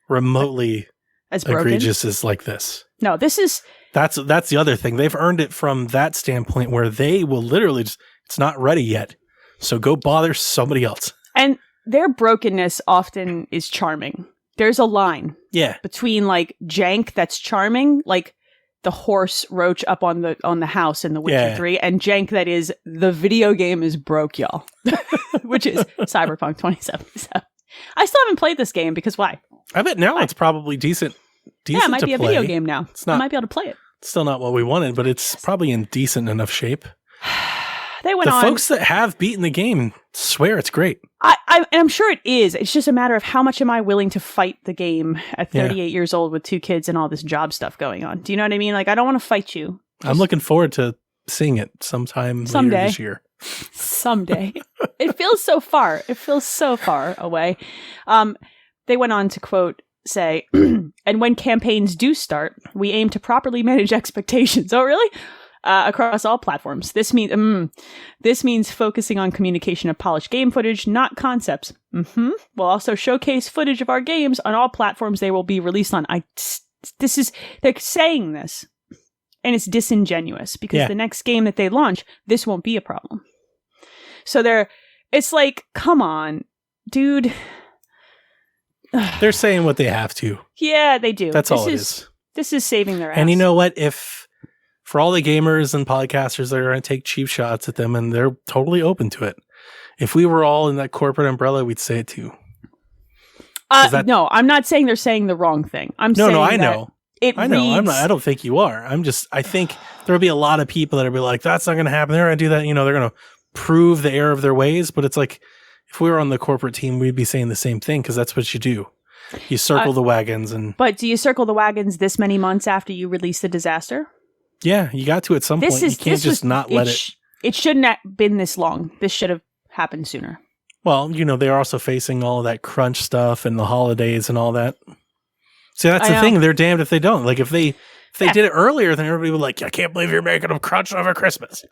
remotely as broken? Egregious as like this. No, this is... That's the other thing. They've earned it from that standpoint where they will literally just, it's not ready yet. So go bother somebody else. And their brokenness often is charming. There's a line between like jank that's charming, like the horse roach up on the house in The Witcher 3, and jank that is the video game is broke, y'all, which is Cyberpunk 2077. I still haven't played this game because why? I bet now it's probably decent. Yeah, it might be a video game now. I might be able to play it. It's still not what we wanted, but it's probably in decent enough shape. They went on. The folks that have beaten the game swear it's great. I'm sure it is. It's just a matter of how much am I willing to fight the game at 38 years old with 2 kids and all this job stuff going on. Do you know what I mean? Like, I don't want to fight you. I'm looking forward to seeing it someday later this year. Someday. It feels so far. It feels so far away. They went on to quote, say, and when campaigns do start, we aim to properly manage expectations. Oh, really? Across all platforms. This means focusing on communication of polished game footage, not concepts. We'll also showcase footage of our games on all platforms they will be released on. They're saying this, and it's disingenuous because the next game that they launch, this won't be a problem. So it's like, come on, dude. They're saying what they have to. Yeah, they do. That's all it is. This is saving their ass. And you know what? For all the gamers and podcasters that are going to take cheap shots at them, and they're totally open to it. If we were all in that corporate umbrella, we'd say it too. No, I'm not saying they're saying the wrong thing. I know. I know. I don't think you are. I think there'll be a lot of people that'll be like, that's not going to happen. They're going to do that. You know, they're going to prove the error of their ways. But it's like, if we were on the corporate team, we'd be saying the same thing because that's what you do. You circle the wagons. But do you circle the wagons this many months after you release the disaster? Yeah, you got to at some point. You can't just not let it. It shouldn't have been this long. This should have happened sooner. Well, you know, they're also facing all of that crunch stuff and the holidays and all that. See, that's the thing. They're damned if they don't. Like, if they did it earlier, then everybody would like, I can't believe you're making them crunch over Christmas.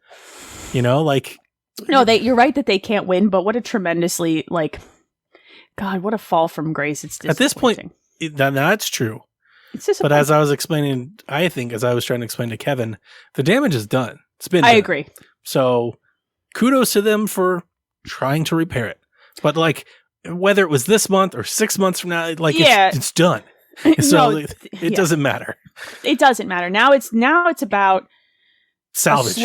You know, like. No, you're right that they can't win, but what a tremendously, like, God, what a fall from grace. It's disappointing. At this point, that's true. But as I was explaining, as I was trying to explain to Kevin, the damage is done. It's been done. I agree. So kudos to them for trying to repair it. But like, whether it was this month or 6 months from now, like it's done. So it doesn't matter. It doesn't matter. Now it's about salvage.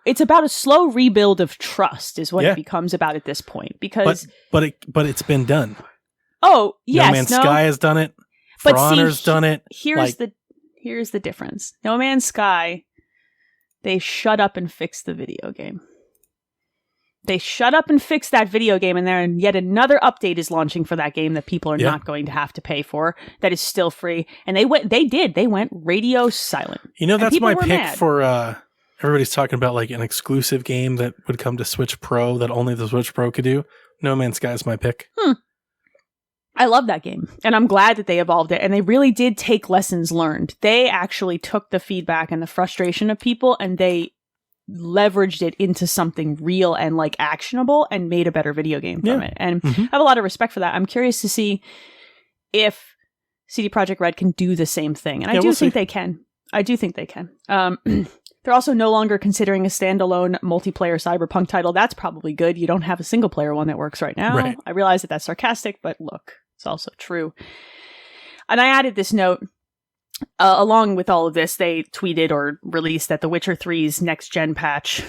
It's about a slow rebuild of trust is what it becomes about at this point. Because but it's been done. Oh, yes. No Man's Sky has done it. For Honor's done it. Here's the difference. No Man's Sky, they shut up and fixed the video game. They shut up and fixed that video game, and then yet another update is launching for that game that people are not going to have to pay for. That is still free. And they went radio silent. That's my pick for everybody's talking about like an exclusive game that would come to Switch Pro that only the Switch Pro could do. No Man's Sky is my pick. I love that game, and I'm glad that they evolved it, and they really did take lessons learned. They actually took the feedback and the frustration of people, and they leveraged it into something real and like actionable and made a better video game from it. And I have a lot of respect for that. I'm curious to see if CD Projekt Red can do the same thing. And I do think they can. I do think they can. They're also no longer considering a standalone multiplayer Cyberpunk title. That's probably good. You don't have a single player one that works right now. Right. I realize that that's sarcastic, but look, it's also true. And I added this note. Along with all of this, they tweeted or released that The Witcher 3's next-gen patch,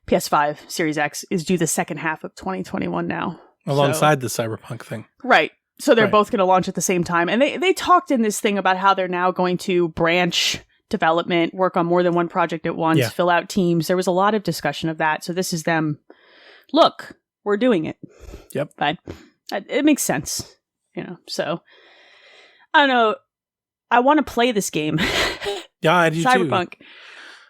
PS5, Series X, is due the second half of 2021 now. Alongside the Cyberpunk thing. Right. So they're both going to launch at the same time. And they talked in this thing about how they're now going to branch development, work on more than one project at once, fill out teams. There was a lot of discussion of that. So this is them, look, we're doing it. Yep. But it makes sense, So, I don't know. I want to play this game. Yeah, I do Cyberpunk. Too.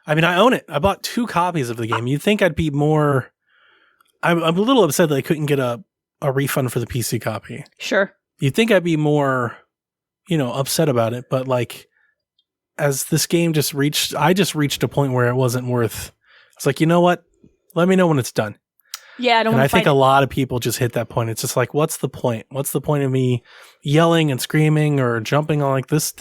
I mean, I own it. I bought 2 copies of the game. You'd think I'd be more... I'm a little upset that I couldn't get a refund for the PC copy. Sure. You'd think I'd be more, upset about it. But like, as this game I just reached a point where it wasn't worth... It's like, you know what? Let me know when it's done. Yeah, I don't want to I think a lot of people just hit that point. It's just like, what's the point? What's the point of me yelling and screaming or jumping on like this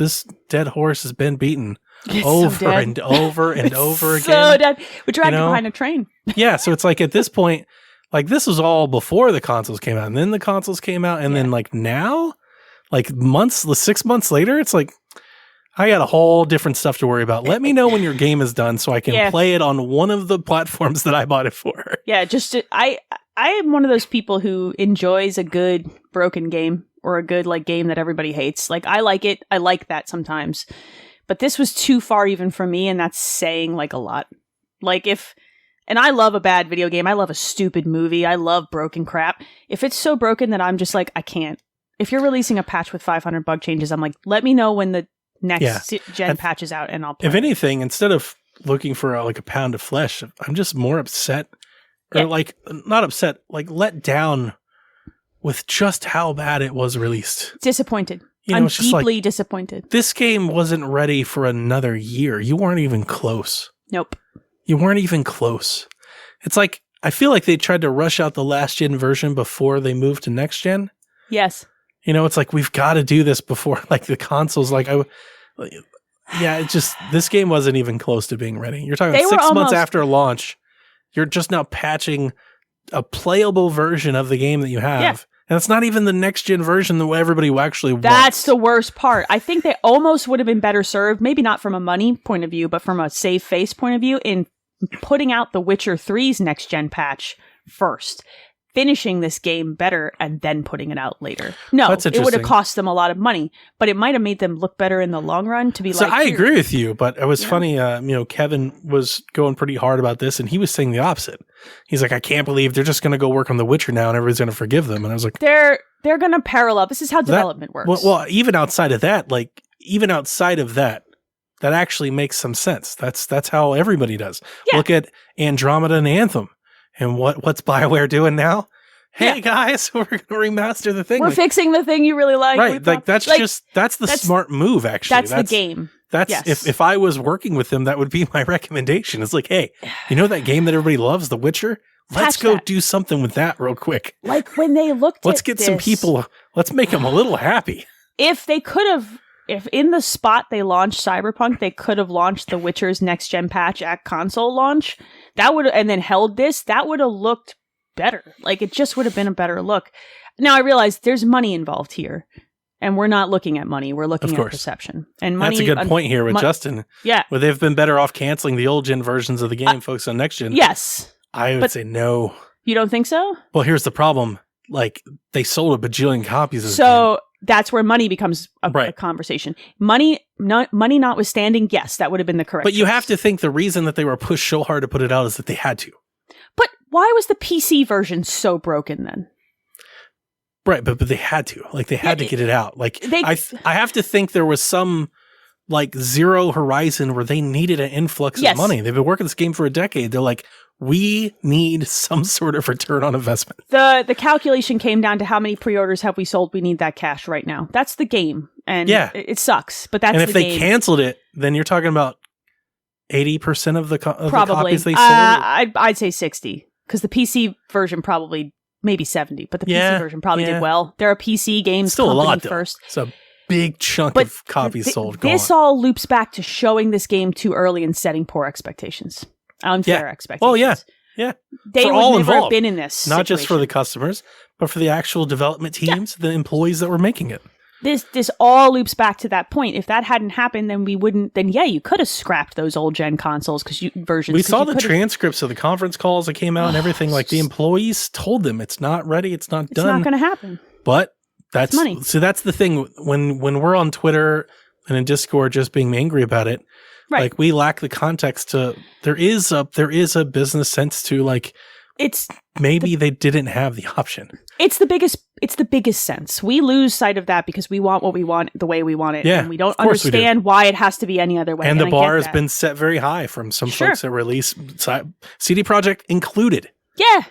dead horse has been beaten over and over and over again. So dead. We're dragging behind a train. Yeah, so it's like at this point, like this was all before the consoles came out, and then the consoles came out, and then like now, like 6 months later, it's like I got a whole different stuff to worry about. Let me know when your game is done so I can play it on one of the platforms that I bought it for. Yeah, I am one of those people who enjoys a good broken game or a good like game that everybody hates. Like I like it. I like that sometimes. But this was too far even for me, and that's saying like a lot. Like and I love a bad video game. I love a stupid movie. I love broken crap. If it's so broken that I'm just like, I can't. If you're releasing a patch with 500 bug changes, I'm like, let me know when the next gen patches out and I'll play. If anything, instead of looking for a pound of flesh, I'm just more upset or like not upset, like let down with just how bad it was released. Disappointed. I'm deeply disappointed. This game wasn't ready for another year. You weren't even close. Nope. You weren't even close. It's like, I feel like they tried to rush out the last gen version before they moved to next gen. Yes. It's like, we've got to do this before like the consoles. It's just, this game wasn't even close to being ready. You're talking 6 months after launch. You're just now patching a playable version of the game that you have. Yeah. And it's not even the next gen version that everybody actually wants. That's the worst part. I think they almost would have been better served, maybe not from a money point of view, but from a save face point of view, in putting out The Witcher 3's next gen patch first. Finishing this game better and then putting it out later. No, it would have cost them a lot of money, but it might have made them look better in the long run to be so I agree with you, but it was funny. Kevin was going pretty hard about this and he was saying the opposite. He's like, I can't believe they're just going to go work on The Witcher now and everybody's going to forgive them. And I was like, they're going to parallel. This is how development works. Well, even outside of that, that actually makes some sense. That's how everybody does. Yeah. Look at Andromeda and Anthem. And what's BioWare doing now? Hey guys, we're going to remaster the thing. We're fixing the thing you really like. Right, that's the smart move. Actually, that's the game. If I was working with them, that would be my recommendation. It's like, hey, that game that everybody loves, The Witcher. Let's go do something with that real quick. Like when they looked, let's get some people. Let's make them a little happy. If they could have. If in the spot they launched Cyberpunk, they could have launched The Witcher's next gen patch at console launch, and then held this, that would have looked better. Like it just would have been a better look. Now I realize there's money involved here. And we're not looking at money. We're looking at perception. And money, that's a good point here with Justin. Yeah. Where they've been better off canceling the old gen versions of the game, focus on next gen. Yes. I would say no. You don't think so? Well, here's the problem. Like, they sold a bajillion copies of the game. That's where money becomes a conversation. Money notwithstanding, yes, that would have been the correct But you choice. have to think the reason that they were pushed so hard to put it out is that they had to. But why was the PC version so broken then? Right, but they had to. Like, they had to get it out. Like, I have to think there was some, like, zero horizon where they needed an influx of money. They've been working this game for a decade. They're like, we need some sort of return on investment. The calculation came down to how many pre-orders have we sold? We need that cash right now. That's the game. And it sucks, but that's the game. And if they canceled it, then you're talking about 80% of the copies they sold? I'd say 60, because the PC version probably... Maybe 70, but the PC version probably did well. There are PC games still a lot, first. It's a big chunk of copies sold. This all loops back to showing this game too early and setting poor expectations. Unfair expectations. Oh, yeah. They for would all never involved. have been in this Not just for situation. the customers, but for the actual development teams, the employees that were making it. This all loops back to that point. If that hadn't happened, then we wouldn't. Then you could have scrapped those old gen consoles versions. We saw the transcripts of the conference calls that came out and everything. Like the employees told them it's not ready, it's not done. It's not going to happen. But that's money. So that's the thing. When we're on Twitter and in Discord, just being angry about it, like we lack the context to. There is a business sense to like. It's maybe they didn't have the option. It's the biggest sense. We lose sight of that because we want what we want the way we want it. Yeah, and we don't understand why it has to be any other way. And the bar has been set very high from some folks that release CD Projekt included. Yeah.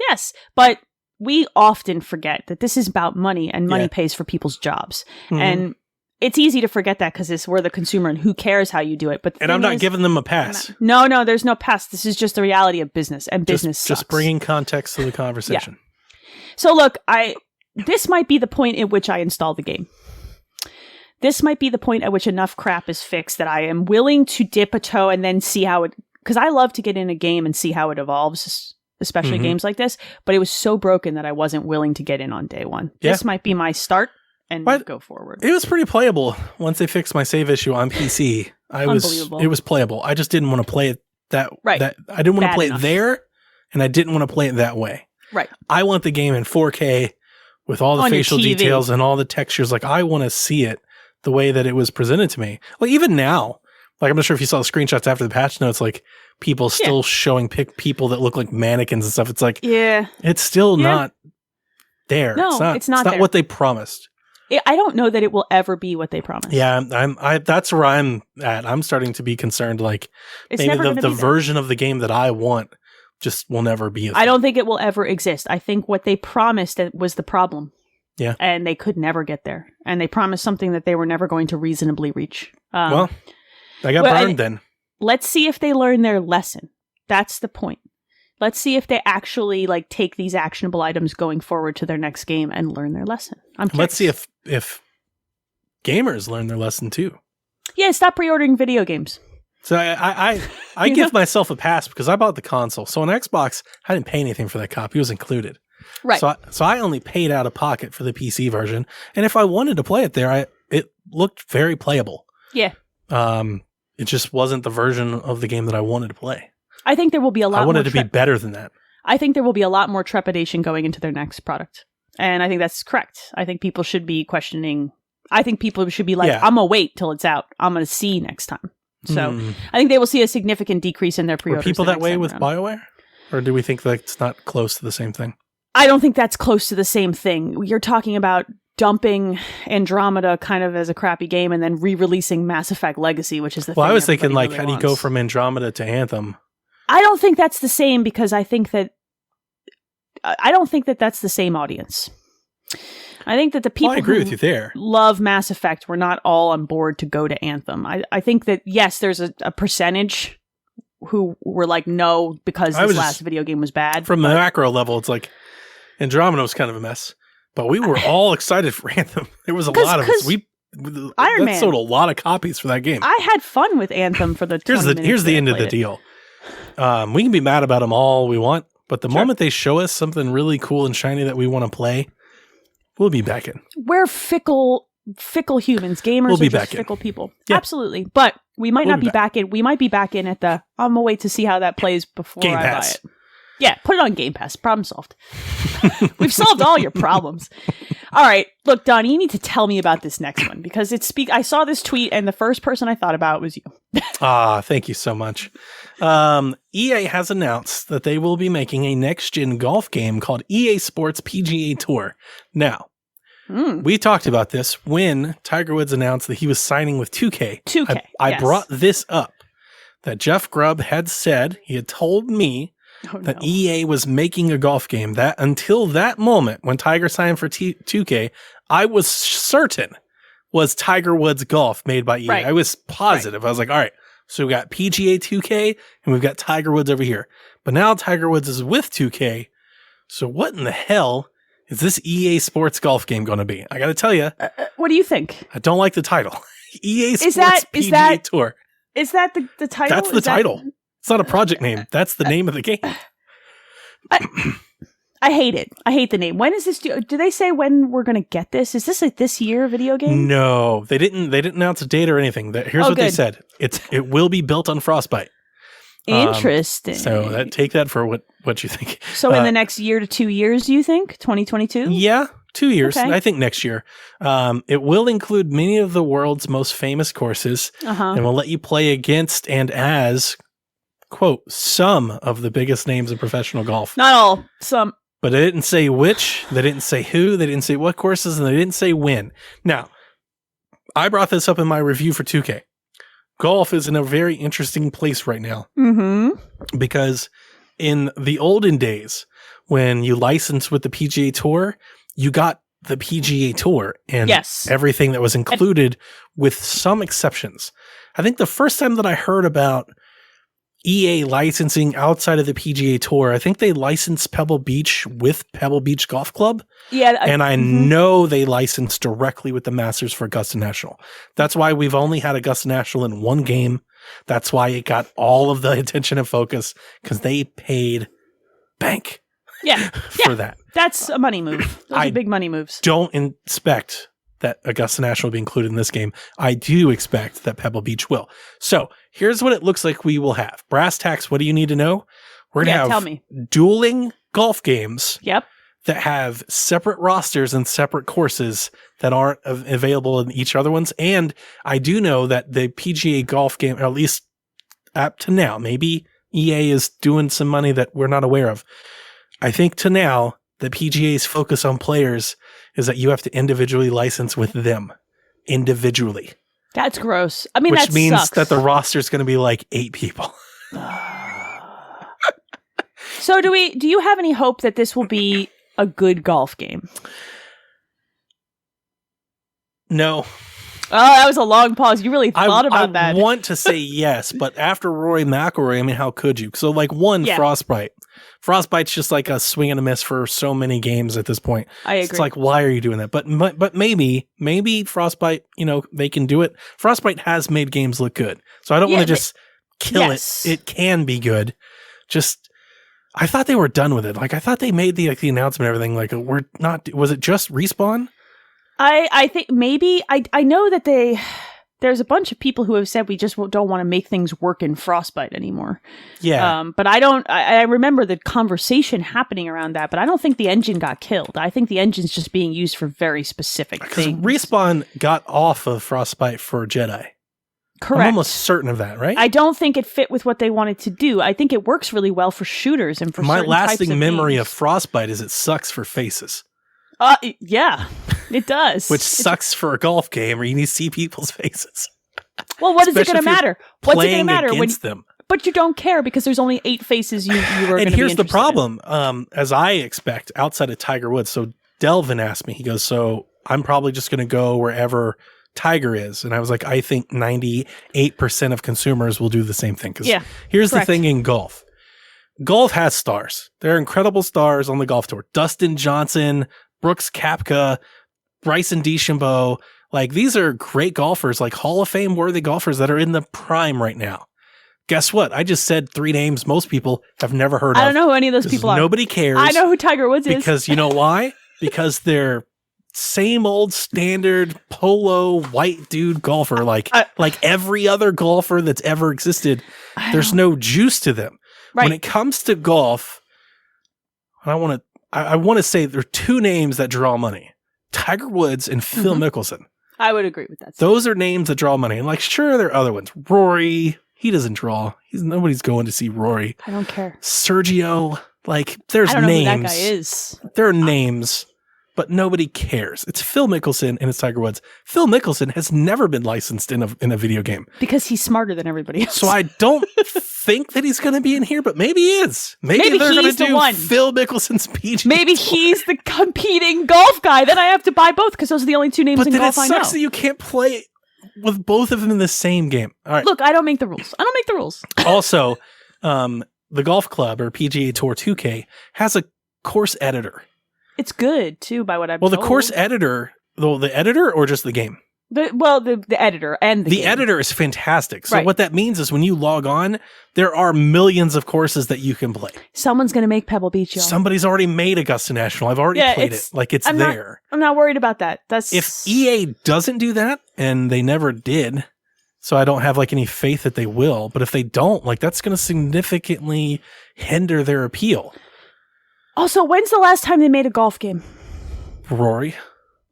Yes. But we often forget that this is about money and money pays for people's jobs. Mm-hmm. And it's easy to forget that because we're the consumer and who cares how you do it. But I'm not giving them a pass. No, there's no pass. This is just the reality of business, and business sucks. Just bringing context to the conversation. Yeah. So look, this might be the point at which I install the game. This might be the point at which enough crap is fixed that I am willing to dip a toe and then see how it... Because I love to get in a game and see how it evolves, especially games like this. But it was so broken that I wasn't willing to get in on day one. Yeah. This might be my start. And go forward. It was pretty playable once they fixed my save issue on PC. It was playable. I just didn't want to play it I didn't want to play it there, and I didn't want to play it that way. Right. I want the game in 4K with all the facial details and all the textures. Like I want to see it the way that it was presented to me. Like even now, like I'm not sure if you saw the screenshots after the patch notes. Like people still showing people that look like mannequins and stuff. It's like it's still not there. No, it's not what they promised. I don't know that it will ever be what they promised. Yeah, that's where I'm at. I'm starting to be concerned. Like maybe the version of the game that I want just will never be. I don't think it will ever exist. I think what they promised was the problem. Yeah, and they could never get there. And they promised something that they were never going to reasonably reach. Well, I got burned then. Let's see if they learn their lesson. That's the point. Let's see if they actually like take these actionable items going forward to their next game and learn their lesson. Let's see if gamers learn their lesson too. Yeah, stop pre-ordering video games. So I give myself a pass because I bought the console. So on Xbox, I didn't pay anything for that copy. It was included. Right. So I only paid out of pocket for the PC version. And if I wanted to play it there, it looked very playable. Yeah. It just wasn't the version of the game that I wanted to play. I think there will be a lot more... I wanted to be better than that. I think there will be a lot more trepidation going into their next product. And I think that's correct. I think people should be questioning... I think people should be like, I'm going to wait till it's out. I'm going to see next time. So I think they will see a significant decrease in their pre-orders. Were people that way with BioWare? Or do we think that it's not close to the same thing? I don't think that's close to the same thing. You're talking about dumping Andromeda kind of as a crappy game and then re-releasing Mass Effect Legacy, which is the thing. Well, I was thinking like, really how do you go from Andromeda to Anthem? I don't think that's the same because I don't think that that's the same audience. I think that the people I agree with you there. Love Mass Effect were not all on board to go to Anthem. I think that, yes, there's a percentage who were like, no, because this last video game was bad. From the macro level, it's like Andromeda was kind of a mess. But we were all excited for Anthem. There was a lot of us. Iron Man sold a lot of copies for that game. I had fun with Anthem for the 20 minutes. Here's the end of the deal. We can be mad about them all we want, but the moment they show us something really cool and shiny that we want to play, We'll be back in. We're fickle humans. Gamers are just fickle people. Yeah. Absolutely. But we might not be back in. We might be back in at the, I'm going to wait to see how that plays before Game I Pass. buy it. Yeah, put it on Game Pass. Problem solved. We've solved all your problems. All right. Look, Donnie, you need to tell me about this next one because I saw this tweet and the first person I thought about was you. Thank you so much. EA has announced that they will be making a next-gen golf game called EA Sports PGA Tour. Now, we talked about this when Tiger Woods announced that he was signing with 2K. 2K, I brought this up, that Jeff Grubb had said, he had told me that EA was making a golf game. That until that moment when Tiger signed for 2K, I was certain was Tiger Woods Golf made by EA. Right. I was positive. Right. I was like, all right, so we got PGA 2K and we've got Tiger Woods over here. But now Tiger Woods is with 2K. So what in the hell is this EA Sports Golf game going to be? I got to tell you. What do you think? I don't like the title. EA Sports PGA Tour. Is that the title? That's the title. It's not a project name. That's the name of the game. I hate it. I hate the name. When is this due? Do they say when we're going to get this? Is this like this year video game? No, they didn't announce a date or anything. Here's what they said. It will be built on Frostbite. Interesting. So take that for what you think. So in the next year to 2 years, do you think? 2022? Yeah, 2 years. Okay. I think next year. It will include many of the world's most famous courses and will let you play against and as, quote, some of the biggest names in professional golf. Not all, some. But they didn't say which, they didn't say who, they didn't say what courses, and they didn't say when. Now, I brought this up in my review for 2K. Golf is in a very interesting place right now. Because in the olden days, when you licensed with the PGA Tour, you got the PGA Tour and everything that was included with some exceptions. I think the first time that I heard about EA licensing outside of the PGA Tour, I think they licensed Pebble Beach with Pebble Beach Golf Club. Yeah. And I know they licensed directly with the Masters for Augusta National. That's why we've only had Augusta National in one game. That's why it got all of the attention and focus, because they paid bank for that. That's a money move. Those are big money moves. Don't expect that Augusta National will be included in this game. I do expect that Pebble Beach will. So here's what it looks like we will have. Brass tacks, what do you need to know? We're going to have dueling golf games that have separate rosters and separate courses that aren't available in each other ones. And I do know that the PGA golf game, or at least up to now, maybe EA is doing some money that we're not aware of. I think to now, the PGA's focus on players is that you have to individually license with them individually. That's gross. I mean, which means sucks. that the roster is going to be like 8 people. So do you have any hope that this will be a good golf game? No. Oh, that was a long pause. You really thought about that. I want to say yes, but after Rory McIlroy, I mean, how could you? So like Frostbite. Frostbite's just like a swing and a miss for so many games at this point. I agree. It's like, why are you doing that? But maybe Frostbite, they can do it. Frostbite has made games look good. So I don't want to just kill it. It can be good. Just, I thought they were done with it. Like, I thought they made the announcement and everything. Like, we're not, was it just Respawn? I think maybe, I know that there's a bunch of people who have said we just don't want to make things work in Frostbite anymore. Yeah. But I remember the conversation happening around that, but I don't think the engine got killed. I think the engine's just being used for very specific things. Respawn got off of Frostbite for Jedi. Correct. I'm almost certain of that, right? I don't think it fit with what they wanted to do. I think it works really well for shooters and for my certain lasting types of memory games. of Frostbite is it sucks for faces. Yeah, it does. Which sucks for a golf game where you need to see people's faces. Well, what is it going to matter? What's it going to matter when them? But you don't care because there's only 8 faces you are going to be interested in. And here's the problem, as I expect, outside of Tiger Woods. So Delvin asked me, he goes, so I'm probably just going to go wherever Tiger is. And I was like, I think 98% of consumers will do the same thing. Because here's the thing in golf. Golf has stars. There are incredible stars on the golf tour. Dustin Johnson, Brooks Koepka, Bryson DeChambeau. Like, these are great golfers, like Hall of Fame worthy golfers that are in the prime right now. Guess what? I just said 3 names most people have never heard of. I don't know who any of those people are. Nobody cares. I know who Tiger Woods is. Because you know why? Because they're same old standard polo white dude golfer, like every other golfer that's ever existed. There's no juice to them. Right. When it comes to golf, I want to say there are two names that draw money: Tiger Woods and Phil Mickelson. I would agree with that. Those are names that draw money. And like, sure, there are other ones. Rory, he doesn't draw. Nobody's going to see Rory. I don't care. Sergio, like, there's names. I don't know who that guy is. There are names, but nobody cares. It's Phil Mickelson and it's Tiger Woods. Phil Mickelson has never been licensed in a video game. Because he's smarter than everybody else. So I don't think that he's going to be in here, but maybe he is. Maybe they're going to do one. Phil Mickelson's PGA Maybe Tour. He's the competing golf guy. Then I have to buy both because those are the only two names in golf I know. But then it sucks that you can't play with both of them in the same game. All right. Look, I don't make the rules. Also, the golf club or PGA Tour 2K has a course editor. It's good too, by what I've told. The course editor, the editor or just the game? The editor and the game. Editor is fantastic. So what that means is when you log on, there are millions of courses that you can play. Someone's going to make Pebble Beach, y'all. Somebody's already made Augusta National. I've already played it. Like it's there. I'm not worried about that. If EA doesn't do that, and they never did, so I don't have like any faith that they will. But if they don't, like that's going to significantly hinder their appeal. Also, when's the last time they made a golf game? Rory.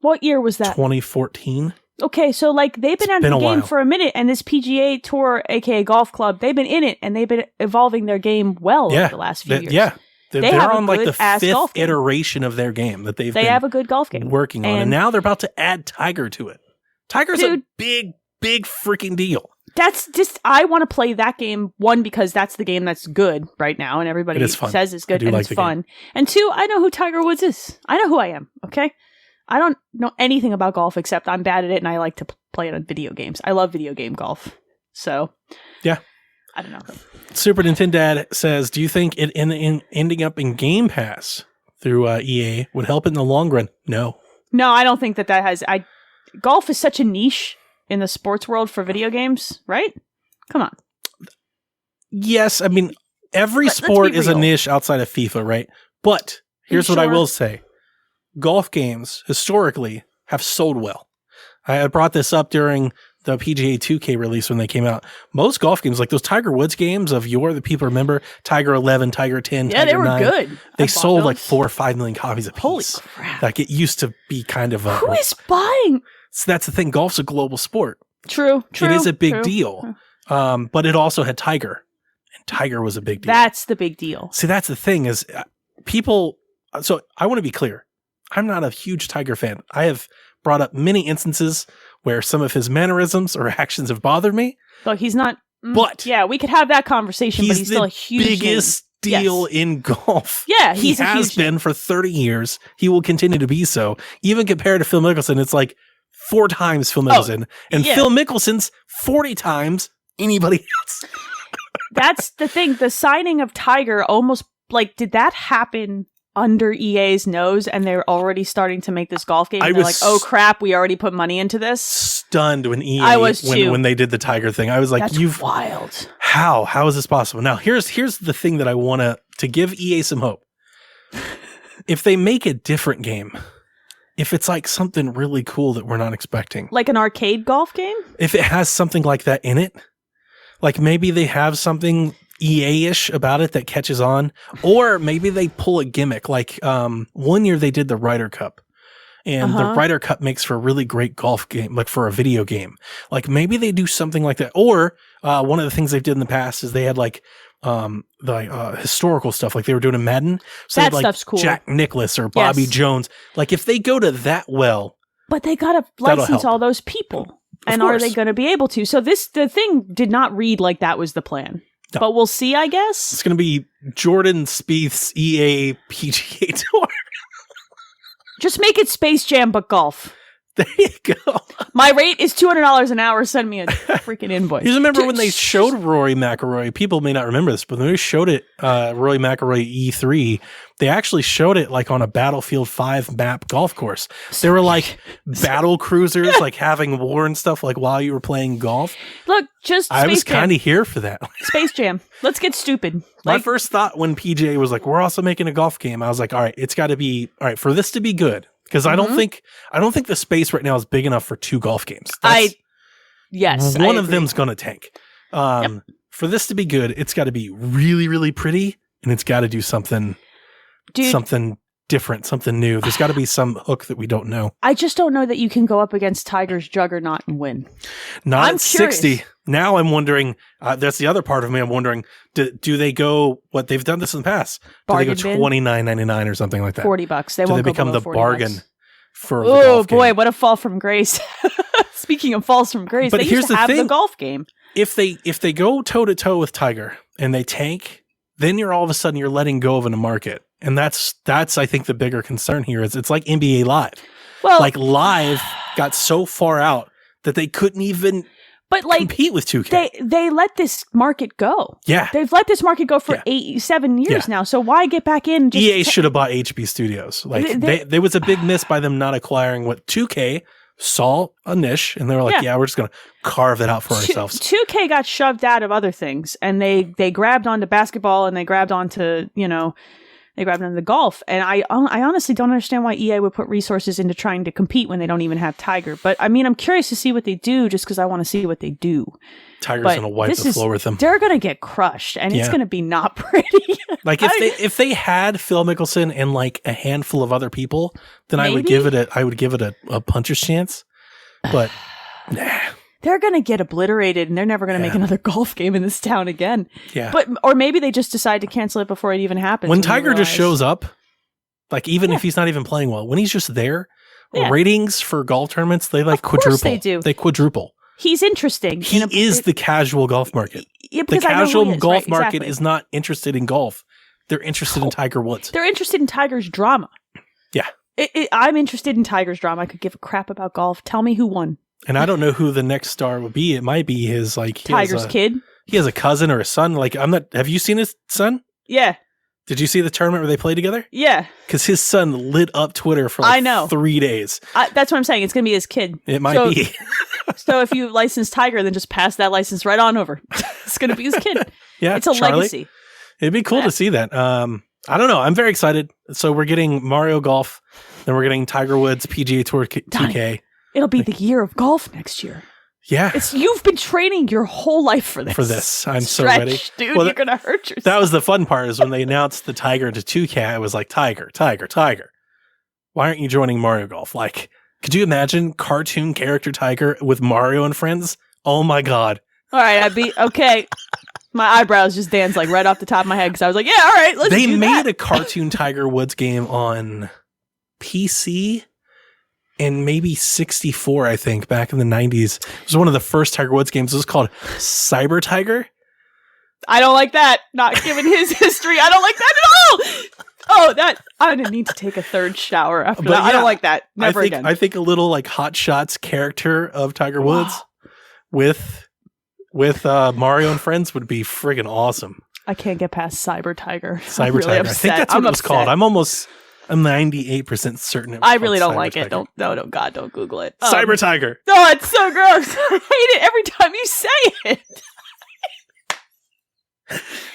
What year was that? 2014. Okay, so like they've been out of the game for a minute, and this PGA Tour, aka Golf Club, they've been in it, and they've been evolving their game well over the last few years. Yeah, they're on like the fifth iteration of their game that they've. They have a good golf game working on, and now they're about to add Tiger to it. Tiger's a big freaking deal. That's just I want to play that game. One, because that's the game that's good right now, and everybody says it's good and it's fun. And two, I know who Tiger Woods is. I know who I am. Okay. I don't know anything about golf except I'm bad at it and I like to play it on video games. I love video game golf. So, yeah. I don't know. Super Nintendo Dad says, do you think it ending up in Game Pass through EA would help in the long run? No. No, I don't think that has... Golf is such a niche in the sports world for video games, right? Come on. Yes, I mean, every sport is a niche outside of FIFA, right? But here's what I will say. Golf games historically have sold well. I brought this up during the PGA 2K release when they came out. Most golf games, like those Tiger Woods games of yore that people remember, Tiger 11, Tiger 10, Tiger 9. Yeah, they were good. They sold like 4 or 5 million copies a piece. Holy crap. Like it used to be kind of a... Who is buying? So that's the thing. Golf's a global sport. True. It is a big deal. But it also had Tiger. And Tiger was a big deal. That's the big deal. See, that's the thing is people... So I want to be clear. I'm not a huge Tiger fan. I have brought up many instances where some of his mannerisms or actions have bothered me. But he's not. But yeah, we could have that conversation. But he's still a huge biggest deal in golf. Yeah, he has been for 30 years. He will continue to be so. Even compared to Phil Mickelson, it's like 4 times Phil Mickelson, Phil Mickelson's 40 times anybody else. That's the thing. The signing of Tiger almost did that happen under EA's nose, and they're already starting to make this golf game? They're like, oh crap, we already put money into this? Stunned when EA, when they did the Tiger thing. I was like, that's wild. How is this possible? Now, here's the thing that I want to give EA some hope. If they make a different game, if it's like something really cool that we're not expecting. Like an arcade golf game? If it has something like that in it, like maybe they have something EA-ish about it that catches on, or maybe they pull a gimmick. Like one year they did the Ryder Cup, and the Ryder Cup makes for a really great golf game, like for a video game. Like maybe they do something like that. Or one of the things they did in the past is they had like the historical stuff, like they were doing in Madden. So that they had, stuff's cool. Jack Nicklaus or Bobby Jones. Like if they go to that well, but they gotta license all those people, and are they going to be able to? So the thing did not read like that was the plan. No. But we'll see, I guess. It's going to be Jordan Spieth's EA PGA Tour. Just make it Space Jam, but golf. There you go. My rate is $200 an hour. Send me a freaking invoice. You remember when they showed Rory McIlroy? People may not remember this, but when they showed it, Rory McIlroy E3, they actually showed it like on a Battlefield 5 map golf course. There were like battle cruisers, like having war and stuff, like while you were playing golf. Look, I was kind of here for that. Space Jam. Let's get stupid. My first thought when PJ was like, we're also making a golf game, I was like, all right, it's got to be, all right, for this to be good, because I don't think the space right now is big enough for 2 golf games. One of them's going to tank. For this to be good, it's got to be really, really pretty, and it's got to do something different, something new. There's got to be some hook that we don't know. I just don't know that you can go up against Tiger's Juggernaut and win. Not at 60. Now I'm wondering, that's the other part of me. I'm wondering, do they go, what they've done this in the past? Do they go $29.99 or something like that? $40. Do they become the bargain for the golf game? Oh boy, what a fall from grace. Speaking of falls from grace, but they used to have the golf game. If they go toe to toe with Tiger and they tank, then you're all of a sudden you're letting go of a market. And that's I think the bigger concern here is it's like NBA Live. Well, like Live got so far out that they couldn't even compete with 2K. They let this market go. Yeah. They've let this market go for 7 years now. So why get back in? EA should have bought HB Studios. Like there was a big miss by them not acquiring what 2K saw a niche, and they were like, we're just going to carve it out for ourselves. 2K got shoved out of other things, and they grabbed onto basketball, and they grabbed onto, they grabbed onto the golf. And I honestly don't understand why EA would put resources into trying to compete when they don't even have Tiger. But I mean, I'm curious to see what they do just because I want to see what they do. Tiger's going to wipe the floor with them. They're going to get crushed, and it's going to be not pretty. Like if they had Phil Mickelson and like a handful of other people, then maybe? I would give it a puncher's chance. But nah. They're going to get obliterated, and they're never going to make another golf game in this town again. Yeah. Or maybe they just decide to cancel it before it even happens. When Tiger just shows up, like even if he's not even playing well, when he's just there, ratings for golf tournaments, they like quadruple. They do. They quadruple. He's interesting. He is the casual golf market. The casual golf market is not interested in golf. They're interested in Tiger Woods. They're interested in Tiger's drama. Yeah. I'm interested in Tiger's drama. I could give a crap about golf. Tell me who won. And I don't know who the next star would be. It might be his Tiger's kid. He has a cousin or a son. Have you seen his son? Yeah. Did you see the tournament where they played together? Yeah. Because his son lit up Twitter for 3 days. That's what I'm saying. It's going to be his kid. It might be. So if you license Tiger, then just pass that license right on over. It's going to be his kid. Yeah. It's a legacy. It'd be cool to see that. I don't know. I'm very excited. So we're getting Mario Golf. Then we're getting Tiger Woods PGA Tour 2K. Donnie, it'll be the year of golf next year. Yeah. You've been training your whole life for this. I'm so ready. Dude, you're going to hurt yourself. That was the fun part is when they announced the Tiger to 2K, I was like, Tiger. Why aren't you joining Mario Golf? Like, could you imagine cartoon character Tiger with Mario and friends? Oh my God. All right, okay. My eyebrows just danced like right off the top of my head because I was like, yeah, all right, let's do that. They made a cartoon Tiger Woods game on PC and maybe 64, I think, back in the 90s. It was one of the first Tiger Woods games. It was called Cyber Tiger. I don't like that. Not given his history. I don't like that at all. Oh, I didn't need to take a third shower after that. Yeah, I don't like that. Never again. I think a little like Hot Shots character of Tiger Woods with Mario and friends would be friggin' awesome. I can't get past Cyber Tiger. Cyber Tiger. I think that's what it was called. I'm 98% certain. I really don't like it. Don't Google it. Cyber Tiger. No, it's so gross. I hate it every time you say it.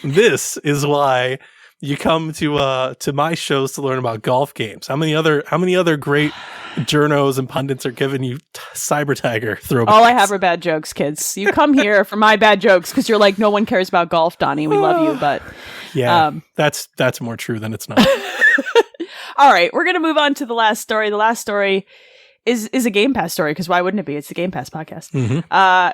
This is why you come to my shows to learn about golf games. How many other great journos and pundits are giving you Cyber Tiger throwbacks? All I have are bad jokes, kids. You come here for my bad jokes because you're like, no one cares about golf, Donnie. We love you, but yeah, that's more true than it's not. All right, we're gonna move on to the last story. The last story is a Game Pass story because why wouldn't it be? It's the Game Pass podcast. Mm-hmm.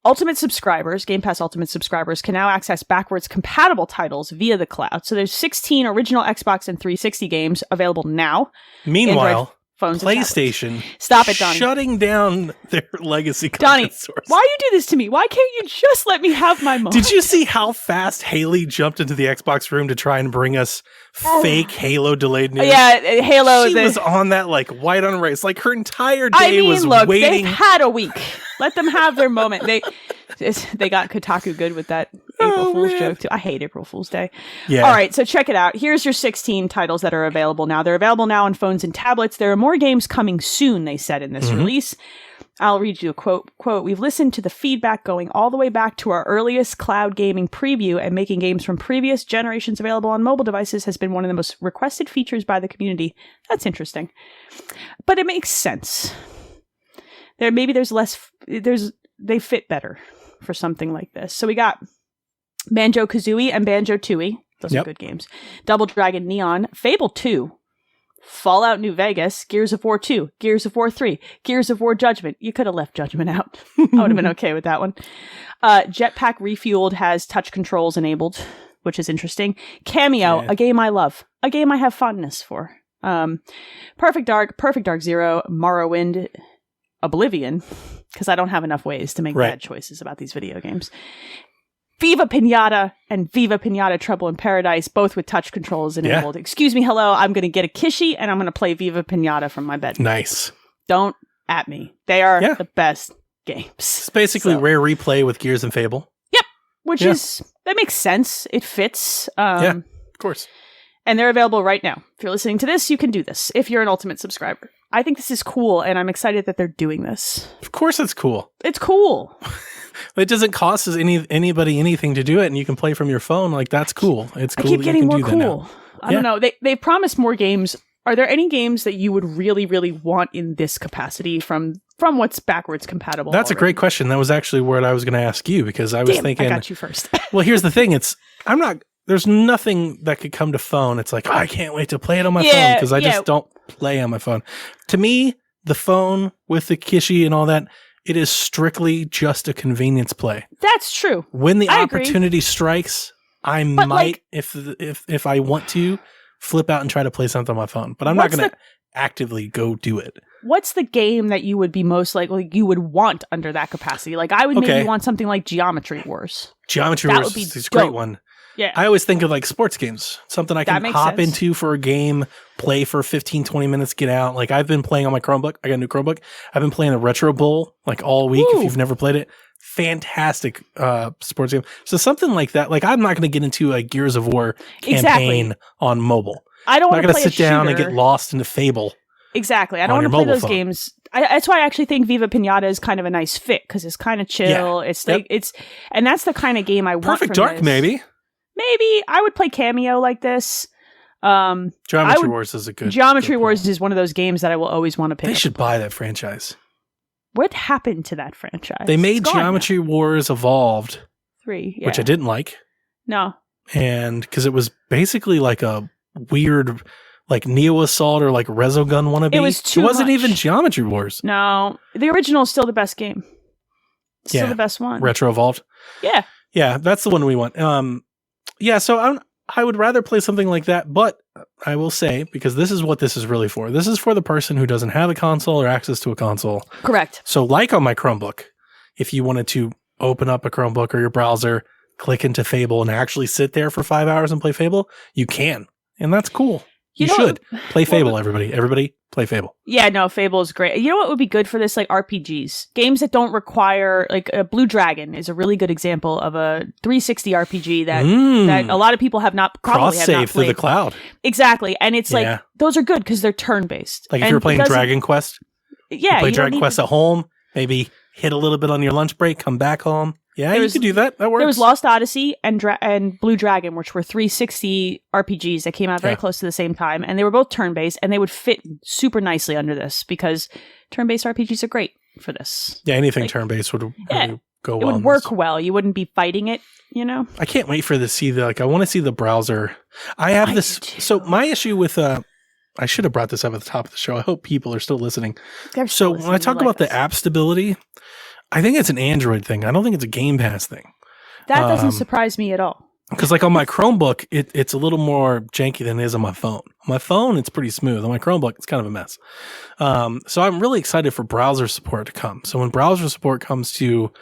Ultimate subscribers, Game Pass Ultimate subscribers, can now access backwards compatible titles via the cloud. So there's 16 original Xbox and 360 games available now. Meanwhile, phones PlayStation, stop it, Donnie, shutting down their legacy content Donnie, source. Why you do this to me? Why can't you just let me have my moment? Did you see how fast Haley jumped into the Xbox room to try and bring us fake Halo delayed news? Yeah, Halo. She was on that like white on race. Like her entire day was waiting. They've had a week. Let them have their moment. They got Kotaku good with that April Fool's joke too. I hate April Fool's Day. Yeah. All right, so check it out. Here's your 16 titles that are available now. They're available now on phones and tablets. There are more games coming soon, they said in this release. I'll read you a quote. We've listened to the feedback going all the way back to our earliest cloud gaming preview, and making games from previous generations available on mobile devices has been one of the most requested features by the community. That's interesting. But it makes sense. They fit better for something like this. So we got Banjo-Kazooie and Banjo-Tooie. Those are good games. Double Dragon Neon, Fable 2, Fallout New Vegas, Gears of War 2, Gears of War 3, Gears of War Judgment. You could have left Judgment out. I would have been okay with that one. Jetpack Refueled has touch controls enabled, which is interesting. Cameo, a game I love. A game I have fondness for. Perfect Dark Zero, Morrowind, Oblivion, because I don't have enough ways to make bad choices about these video games. Viva Pinata and Viva Pinata Trouble in Paradise, both with touch controls enabled. Excuse me, hello, I'm going to get a Kishi and I'm going to play Viva Pinata from my bed. Nice. Don't at me. They are the best games. It's basically Rare Replay with Gears and Fable. Yep. Which is, that makes sense. It fits. Yeah, of course. And they're available right now. If you're listening to this, you can do this if you're an Ultimate subscriber. I think this is cool, and I'm excited that they're doing this. Of course it's cool. It's cool. It doesn't cost us anybody anything to do it, and you can play from your phone. Like, that's cool. It's cool. I keep getting more cool. I don't know. They promised more games. Are there any games that you would really, really want in this capacity from what's backwards compatible? That's a great question. That was actually what I was going to ask you, because I was thinking. I got you first. Well, here's the thing. There's nothing that could come to phone. It's like, I can't wait to play it on my phone, because I just don't play on my phone. To me, the phone with the Kishi and all that, it is strictly just a convenience play. That's true. When the opportunity strikes, I might, if I want to, flip out and try to play something on my phone. But I'm not going to actively go do it. What's the game that you would be most likely you would want under that capacity? Like, I would maybe want something like Geometry Wars. Geometry Wars is a great one. Yeah. I always think of like sports games, something I can hop into for a game, play for 15, 20 minutes, get out. Like, I've been playing on my Chromebook. I got a new Chromebook. I've been playing the Retro Bowl like all week. If you've never played it, fantastic sports game. So something like that. Like, I'm not going to get into a Gears of War campaign on mobile. I don't want to sit down and get lost into Fable. Exactly. I don't want to play those games. That's why I actually think Viva Pinata is kind of a nice fit, because it's kind of chill. It's like and that's the kind of game I want. Perfect Dark, maybe. Maybe I would play Cameo like this. Geometry Wars is a good. Geometry Wars is one of those games that I will always want to pick. They should buy that franchise. What happened to that franchise? They made Geometry Wars Evolved 3, which I didn't like. No, and because it was basically like a weird, like Neo Assault or like Resogun wannabe. It was too It wasn't much. even Geometry Wars. No, the original is still the best game. Still the best one. Retro Evolved. Yeah, that's the one we want. So I would rather play something like that, but I will say, because this is what this is really for. This is for the person who doesn't have a console or access to a console. Correct. So like on my Chromebook, if you wanted to open up a Chromebook or your browser, click into Fable and actually sit there for 5 hours and play Fable, you can. And that's cool. You should. Play Fable, everybody. Everybody, play Fable. Yeah, no, Fable is great. You know what would be good for this? Like RPGs. Games that don't require, like Blue Dragon is a really good example of a 360 RPG that a lot of people have not probably have not cross-save through the cloud. Exactly. And it's like, those are good because they're turn-based. Like if you're playing Dragon Quest. Yeah. You play Dragon Quest at home, maybe hit a little bit on your lunch break, come back home. Yeah, you could do that. That works. There was Lost Odyssey and Blue Dragon, which were 360 RPGs that came out very close to the same time, and they were both turn-based, and they would fit super nicely under this because turn-based RPGs are great for this. Yeah, anything turn-based would really go well. It would work well. You wouldn't be fighting it, you know? I can't wait for I want to see the browser. I have this. So my issue with I should have brought this up at the top of the show. I hope people are still listening. When I talk about the app stability, I think it's an Android thing. I don't think it's a Game Pass thing. That doesn't surprise me at all. Because like on my Chromebook, it's a little more janky than it is on my phone. On my phone, it's pretty smooth. On my Chromebook, it's kind of a mess. So I'm really excited for browser support to come. So when browser support comes to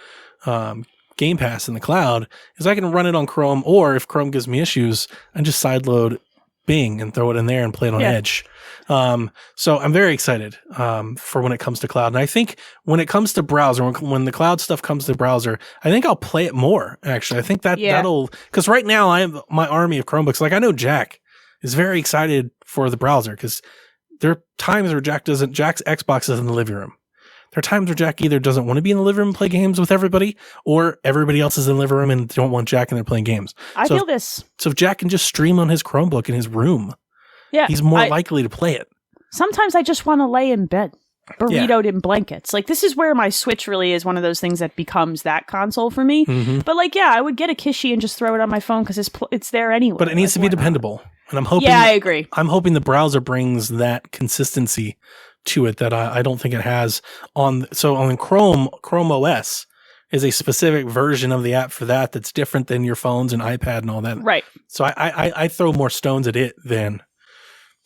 Game Pass in the cloud, is I can run it on Chrome, or if Chrome gives me issues, I just sideload Bing and throw it in there and play it on Edge. So I'm very excited for when it comes to cloud. And I think when it comes to browser, when the cloud stuff comes to browser, I think I'll play it more, actually. I think that'll, because right now I have my army of Chromebooks. Like I know Jack is very excited for the browser because there are times where Jack's Xbox is in the living room. There are times where Jack either doesn't want to be in the living room and play games with everybody, or everybody else is in the living room and don't want Jack in there playing games. I feel this. So if Jack can just stream on his Chromebook in his room, he's more likely to play it. Sometimes I just want to lay in bed, burritoed in blankets. Like, this is where my Switch really is one of those things that becomes that console for me. Mm-hmm. But like, I would get a Kishi and just throw it on my phone because it's there anyway. But it needs to be dependable. And I'm hoping. Yeah, I agree. I'm hoping the browser brings that consistency to it that I don't think it has on Chrome OS is a specific version of the app for that's different than your phones and iPad and all that. Right. So I throw more stones at it than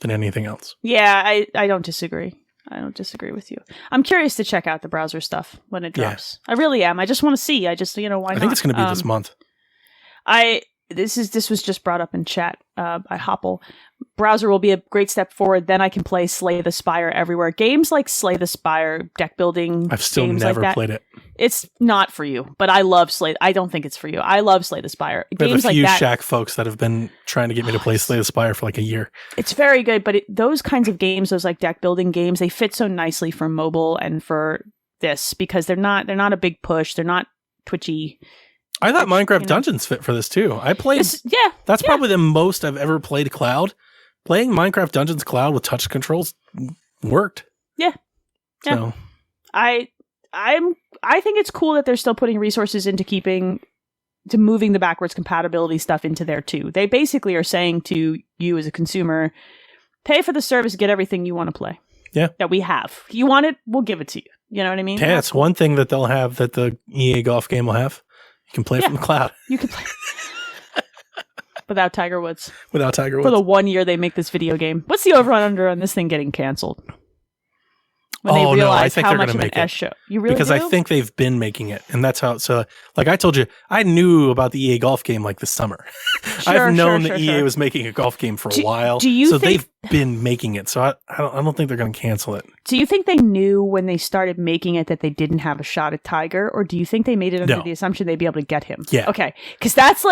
anything else. Yeah, I don't disagree. I don't disagree with you. I'm curious to check out the browser stuff when it drops. Yeah. I really am. I just want to see. Why not? I think it's going to be this month. This was just brought up in chat by Hopple. Browser will be a great step forward. Then I can play Slay the Spire everywhere. Games like Slay the Spire, deck building. I've still never played it. It's not for you, but I love Slay. I don't think it's for you. I love Slay the Spire. We have a few Shaq folks that have been trying to get me to play Slay the Spire for like a year. It's very good, but those kinds of games, those like deck building games, they fit so nicely for mobile and for this because they're not a big push. They're not twitchy. I thought Minecraft Dungeons fit for this too. I played. That's probably the most I've ever played cloud. Playing Minecraft Dungeons cloud with touch controls worked. Yeah. So. I think it's cool that they're still putting resources into moving the backwards compatibility stuff into there too. They basically are saying to you as a consumer, pay for the service, get everything you want to play. Yeah. That we have. If you want it, we'll give it to you. You know what I mean? Yeah, it's one thing that they'll have that the EA golf game will have. You can play from the cloud. You can play without Tiger Woods. Without Tiger Woods. For the 1 year they make this video game. What's the over and under on this thing getting canceled? When they realize how much of an S show. You really Because do? I think they've been making it. And that's how so like I told you, I knew about the EA golf game like this summer. I've known that EA was making a golf game for a while. So they've been making it. So I don't think they're going to cancel it. Do you think they knew when they started making it that they didn't have a shot at Tiger? Or do you think they made it under the assumption they'd be able to get him? Yeah. Okay. Because that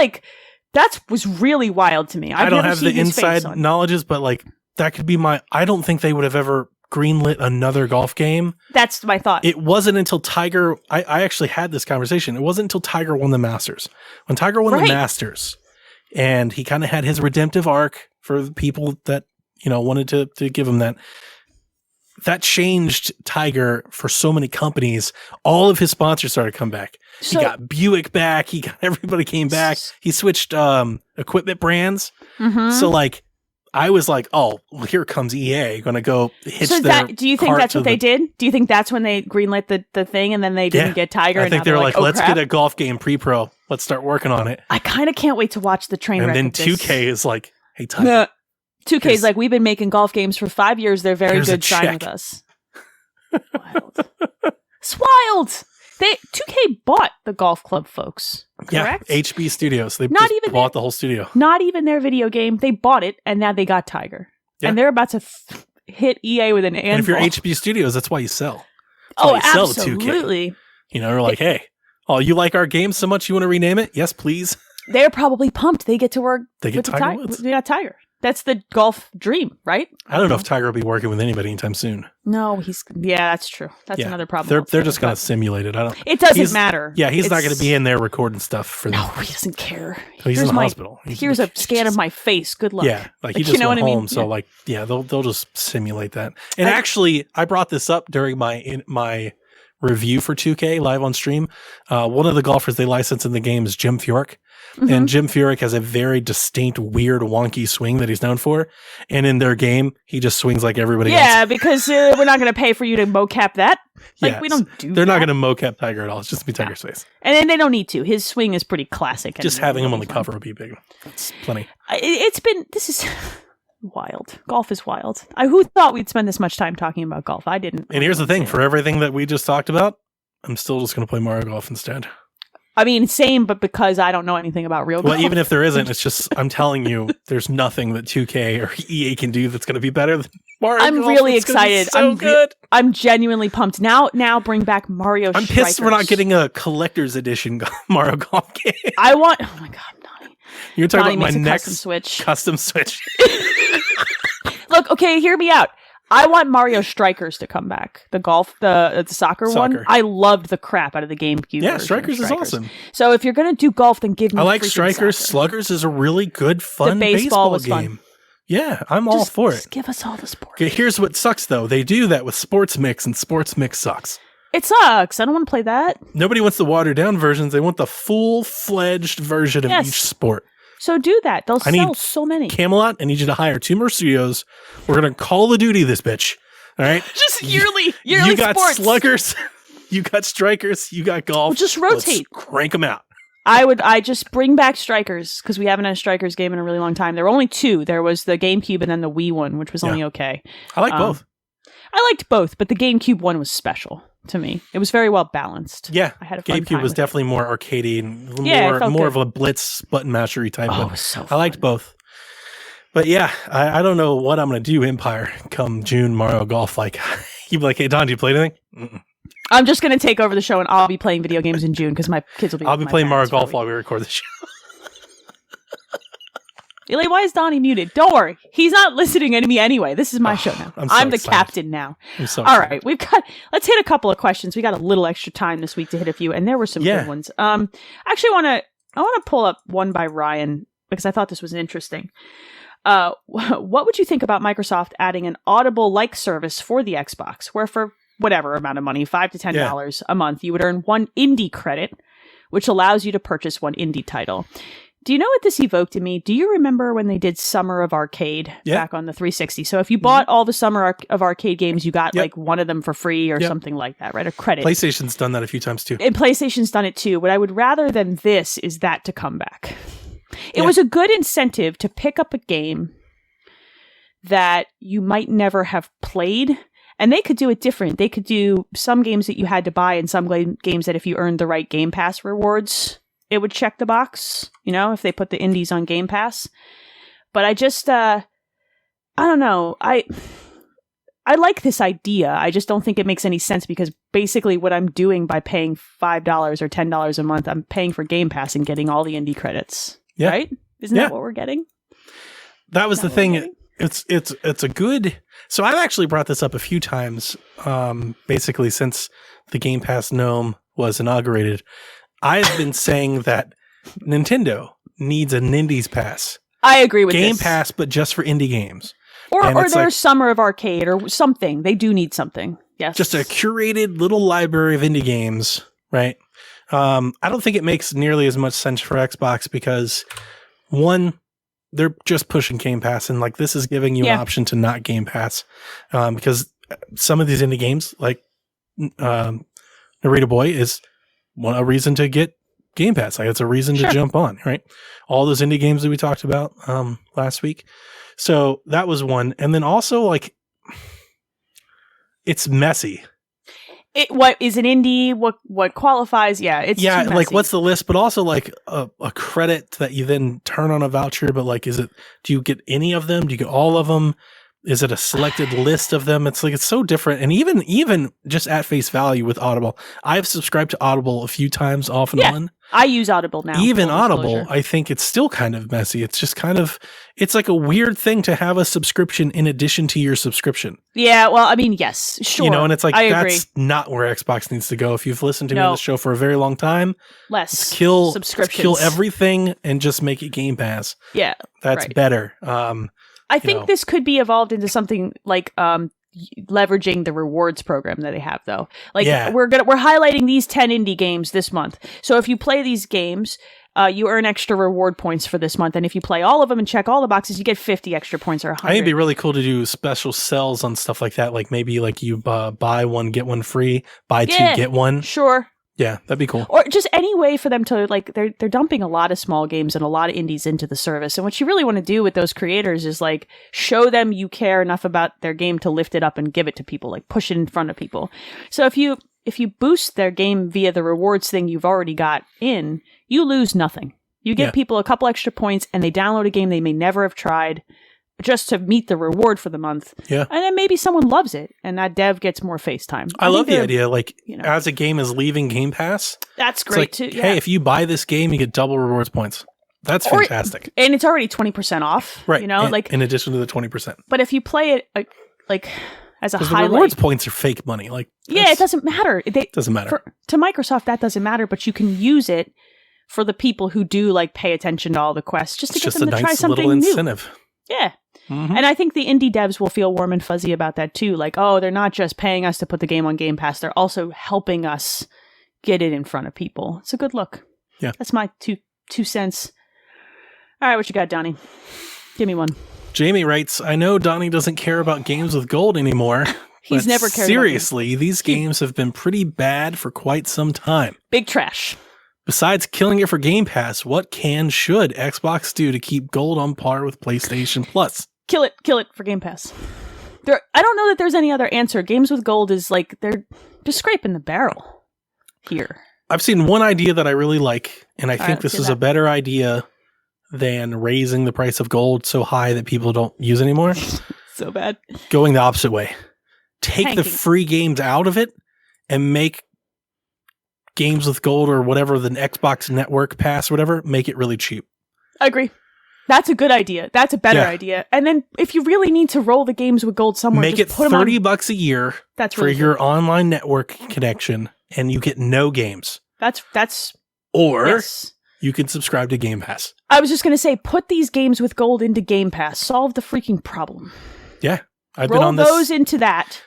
was really wild to me. I don't have the inside knowledges, but like that could be I don't think they would have ever greenlit another golf game. That's my thought. It wasn't until Tiger, I actually had this conversation. It wasn't until Tiger won the Masters. When Tiger won the Masters and he kind of had his redemptive arc for the people that, wanted to give him that changed Tiger for so many companies. All of his sponsors started to come back. He got Buick back. Everybody came back. He switched equipment brands. Mm-hmm. So like, I was like, oh, well, here comes EA going to go hitch their do you think that's what they did? Do you think that's when they greenlit the thing and then they didn't get Tiger? I think they were like, let's get a golf game pre-pro. Let's start working on it. I kind of can't wait to watch the train wreck. And then 2K is like, hey, Tiger. 2K is like, we've been making golf games for 5 years. They're very good. Sign with us. Wild. It's wild. 2K bought the golf club folks, correct? Yeah, HB Studios. They bought the whole studio. Not even their video game. They bought it, and now they got Tiger. Yeah. And they're about to hit EA with an anvil. And if you're HB Studios, that's why you sell. Absolutely. 2K. You're like, hey, you like our game so much you want to rename it? Yes, please. They're probably pumped. They get to work with Tiger Woods. They got Tiger. That's the golf dream, right? I don't know if Tiger will be working with anybody anytime soon. No, that's true. That's another problem. They're just going to simulate it. It doesn't matter. Yeah, he's not going to be in there recording stuff for them. No, he doesn't care. He's in the hospital. Here's a scan of my face. Good luck. Yeah, like he just went home. So like, they'll just simulate that. And actually, I brought this up during my review for 2K live on stream. One of the golfers they license in the game is Jim Furyk. Mm-hmm. And Jim Furyk has a very distinct, weird, wonky swing that he's known for. And in their game, he just swings like everybody else. Yeah, because we're not going to pay for you to mocap that. Like, we don't do They're not going to mocap Tiger at all. It's just be Tiger's face. And then they don't need to. His swing is pretty classic. Just having him on the cover would be big. That's plenty. This is wild. Golf is wild. Who thought we'd spend this much time talking about golf? I didn't. And here's the thing. For everything that we just talked about, I'm still just going to play Mario Golf instead. I mean, same, but because I don't know anything about real golf. Well, even if there isn't, it's just, I'm telling you, there's nothing that 2K or EA can do that's going to be better than Mario Golf. I'm really excited. So good. I'm genuinely pumped. Now bring back Mario I'm pissed we're not getting a collector's edition Mario Golf game. Oh my God, Donnie. You're talking about my next custom Switch. Look, Okay, hear me out. I want Mario Strikers to come back. The golf, the soccer one. I loved the crap out of the GameCube. Yeah, Strikers is awesome. So if you're gonna do golf, then give me. I like Strikers. Soccer. Sluggers is a really good, fun baseball game. Fun. Yeah, I'm all for it. Just give us all the sports. Okay, here's what sucks though. They do that with Sports Mix, and Sports Mix sucks. It sucks. I don't want to play that. Nobody wants the watered down versions. They want the full-fledged version of each sport. So do that. They'll sell so many. Camelot, I need you to hire 2 more studios. We're going to Call of Duty this bitch. All right? Just yearly You got sports. Sluggers. You got Strikers. You got golf. We'll just rotate. Let's crank them out. I just bring back Strikers because we haven't had a Strikers game in a really long time. There were only 2. There was the GameCube and then the Wii one, which was only okay. I like both. I liked both, but the GameCube one was special to me. It was very well balanced. Yeah, I had a fun GameCube time was with definitely more arcadey and more of a blitz button mashery type. Oh, it was so fun. I liked both. But yeah, I don't know what I'm going to do Empire come June Mario Golf. Like, you'd be like, hey, Don, do you play anything? Mm-mm. I'm just going to take over the show and I'll be playing video games in June because my kids will be I'll be playing Mario Golf while we record the show. Elaine, why is Donnie muted? Don't worry. He's not listening to me anyway. This is my show now. I'm the captain now. I'm so All right. Let's hit a couple of questions. We got a little extra time this week to hit a few, and there were some good ones. Actually, I want to pull up one by Ryan because I thought this was interesting. What would you think about Microsoft adding an Audible-like service for the Xbox, where for whatever amount of money, $5 to $10 a month, you would earn 1 indie credit, which allows you to purchase 1 indie title. Do you know what this evoked in me? Do you remember when they did Summer of Arcade back on the 360? So if you bought all the Summer of Arcade games, you got like one of them for free or something like that, right? A credit. PlayStation's done that a few times too. And PlayStation's done it too. What I would rather than this is that to come back. It was a good incentive to pick up a game that you might never have played. And they could do it different. They could do some games that you had to buy and some games that if you earned the right Game Pass rewards, it would check the box, if they put the indies on Game Pass. But I just, I don't know. I like this idea. I just don't think it makes any sense because basically what I'm doing by paying $5 or $10 a month, I'm paying for Game Pass and getting all the indie credits. Yeah. Right? Isn't that what we're getting? That was the thing. It's a good. So I've actually brought this up a few times, basically since the Game Pass Gnome was inaugurated. I've been saying that Nintendo needs an Indies Pass. I agree with Game this. Pass, but just for indie games. Or their Summer of Arcade or something. They do need something. Yes. Just a curated little library of indie games, right? I don't think it makes nearly as much sense for Xbox because, one, they're just pushing Game Pass, and like this is giving you an option to not Game Pass because some of these indie games, like Narita Boy, is a reason to get Game Pass. Like it's a reason to jump on, right? All those indie games that we talked about last week. So that was one, and then also like it's messy. What is an indie? What qualifies? Yeah, it's too messy. Like what's the list? But also like a credit that you then turn on a voucher. But like, do you get any of them? Do you get all of them? Is it a selected list of them? It's like it's so different. And even just at face value with Audible, I've subscribed to Audible a few times off and on. I use Audible now. Even Audible, I think it's still kind of messy. It's just it's like a weird thing to have a subscription in addition to your subscription. Yeah, well, I mean, yes, sure. And it's like, that's not where Xbox needs to go. If you've listened to me on the show for a very long time, kill everything and just make it Game Pass. Yeah. That's better. I think this could be evolved into something like leveraging the rewards program that they have, though. Like we're highlighting these 10 indie games this month. So if you play these games, you earn extra reward points for this month, and if you play all of them and check all the boxes, you get 50 extra points or 100. I think it'd be really cool to do special sales on stuff like that. Like maybe like you buy one get one free, buy two get one. Sure. Yeah, that'd be cool. Or just any way for them to, like, they're dumping a lot of small games and a lot of indies into the service. And what you really want to do with those creators is, like, show them you care enough about their game to lift it up and give it to people, like, push it in front of people. So if you boost their game via the rewards thing you've already got in, you lose nothing. You give people a couple extra points and they download a game they may never have tried just to meet the reward for the month. Yeah. And then maybe someone loves it and that dev gets more face time. I love the idea, like, as a game is leaving Game Pass. That's great too. Yeah. Hey, if you buy this game, you get double rewards points. That's fantastic. And it's already 20% off. Right. You know, like in addition to the 20%. But if you play it, like as a Because highlight. the rewards points are fake money. Like, it doesn't matter. It doesn't matter. To Microsoft, that doesn't matter, but you can use it for the people who do like pay attention to all the quests, just to get them to try something new. Incentive. Yeah. And I think the indie devs will feel warm and fuzzy about that too. Like, oh, they're not just paying us to put the game on Game Pass. They're also helping us get it in front of people. It's a good look. Yeah. That's my two cents. All right, what you got, Donnie? Give me one. Jamie writes, I know Donnie doesn't care about games with gold anymore. He's never cared seriously, these games have been pretty bad for quite some time. Big trash. Besides killing it for Game Pass, what should Xbox do to keep gold on par with PlayStation Plus? Kill it for Game Pass. I don't know that there's any other answer. Games with gold is like, they're just scraping the barrel here. I've seen one idea that I really like, and I think this is a better idea than raising the price of gold so high that people don't use anymore. So bad. Going the opposite way. Take the free games out of it and make games with gold or whatever, the Xbox Network Pass, whatever, make it really cheap. I agree. That's a good idea. That's a better idea. And then if you really need to roll the games with gold somewhere, make it $30 a year for your online network connection, and you get no games. That's or you can subscribe to Game Pass. I was just going to say, put these games with gold into Game Pass. Solve the freaking problem. Yeah. I've been on this. Roll those into that.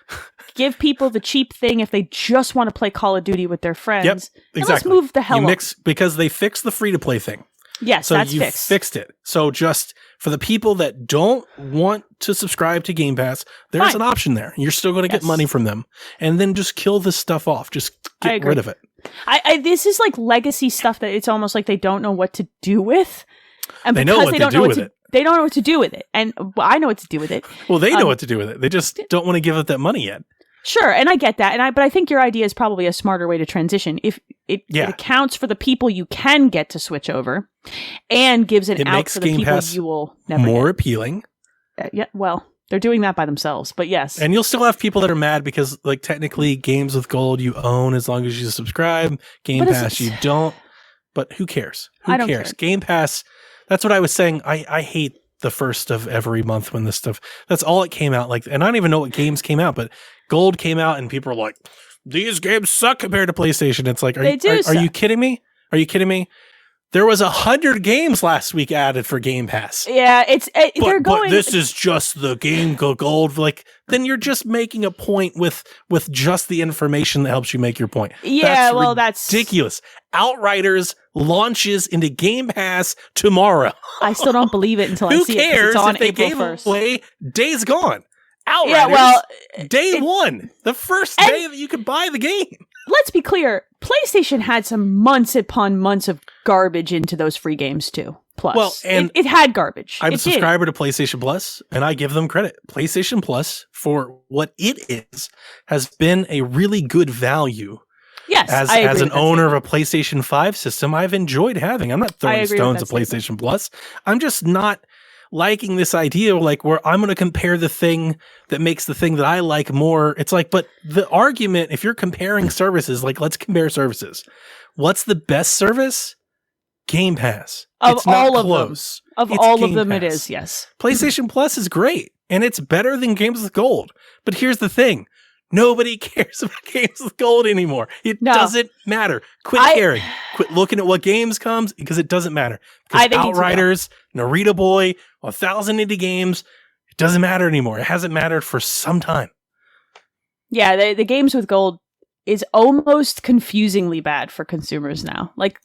Give people the cheap thing if they just want to play Call of Duty with their friends. Yep, exactly. And let's move the hell up. Because they fixed the free-to-play thing. Yes, so that's you fixed. Fixed it. So just for the people that don't want to subscribe to Game Pass, there's an option there. You're still going to get money from them. And then just kill this stuff off. Just get rid of it. This is like legacy stuff that it's almost like they don't know what to do with. And they know what to do with it. They don't know what to do with it. And I know what to do with it. Well, they know what to do with it. They just don't want to give it that money yet. Sure, and I get that. But I think your idea is probably a smarter way to transition. If it accounts for the people you can get to switch over and gives an out for the Game people Pass you will never more get. Appealing. Yeah, well, they're doing that by themselves, but yes. And you'll still have people that are mad because, like, technically games with gold you own as long as you subscribe. Game Pass you don't. But who cares? Who cares? Game Pass, that's what I was saying. I hate the first of every month when this stuff, that's all it came out. Like, and I don't even know what games came out, but gold came out and people are like, these games suck compared to PlayStation. It's like, are you kidding me? Are you kidding me? There was 100 games last week added for Game Pass. Yeah, they're going. But this is just the game gold. Like, then you're just making a point with just the information that helps you make your point. Yeah, that's ridiculous. Outriders launches into Game Pass tomorrow. I still don't believe it until I see it. Who cares if they gave away Days Gone? Outriders, day one, the first day that you could buy the game. Let's be clear, PlayStation had some months upon months of garbage into those free games too. Plus, well, and it had garbage. I'm a subscriber to PlayStation Plus, and I give them credit. PlayStation Plus, for what it is, has been a really good value. Yes, as an owner of a PlayStation 5 system, I've enjoyed having. I'm not throwing stones at PlayStation Plus. I'm just not liking this idea like where I'm going to compare the thing that makes the thing that I like more. It's like, but the argument, if you're comparing services, like let's compare services. What's the best service? Game Pass. Of it's all not of close. Them. Of all of them, it is, yes. PlayStation Plus is great, and it's better than Games with Gold. But here's the thing. Nobody cares about Games with Gold anymore. It doesn't matter. Quit caring. Quit looking at what games comes because it doesn't matter. Because Outriders, Narita Boy, 1,000 indie games, it doesn't matter anymore. It hasn't mattered for some time. Yeah, the Games with Gold is almost confusingly bad for consumers now. Like,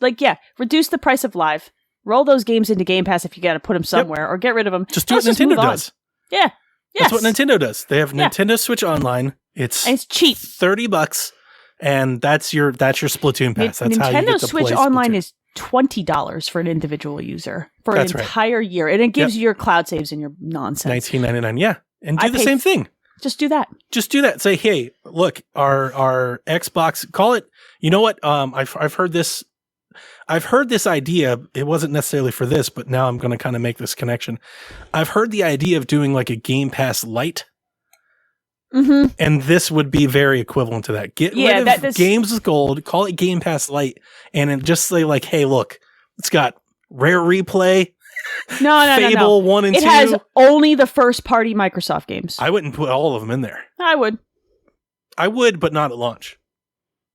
reduce the price of Live. Roll those games into Game Pass if you got to put them somewhere, or get rid of them. Just do what Nintendo does. Yeah. Yes. That's what Nintendo does. They have Nintendo Switch Online. It's cheap, $30, and that's your Splatoon pass. That's how you get to Nintendo Switch play Online Splatoon. Is $20 for an individual user for an entire year, and it gives you your cloud saves and your nonsense. $19.99, yeah, and do the same thing. Just do that. Just do that. Say, hey, look, our Xbox. Call it. You know what? I've heard this. I've heard this idea. It wasn't necessarily for this, but now I'm going to kind of make this connection. I've heard the idea of doing like a Game Pass Lite. Mm-hmm. And this would be very equivalent to that. Get rid of Games with Gold, call it Game Pass Lite, and just say like, hey, look, it's got Rare Replay, No. Fable 1 and 2. It has only the first-party Microsoft games. I wouldn't put all of them in there. I would. I would, but not at launch.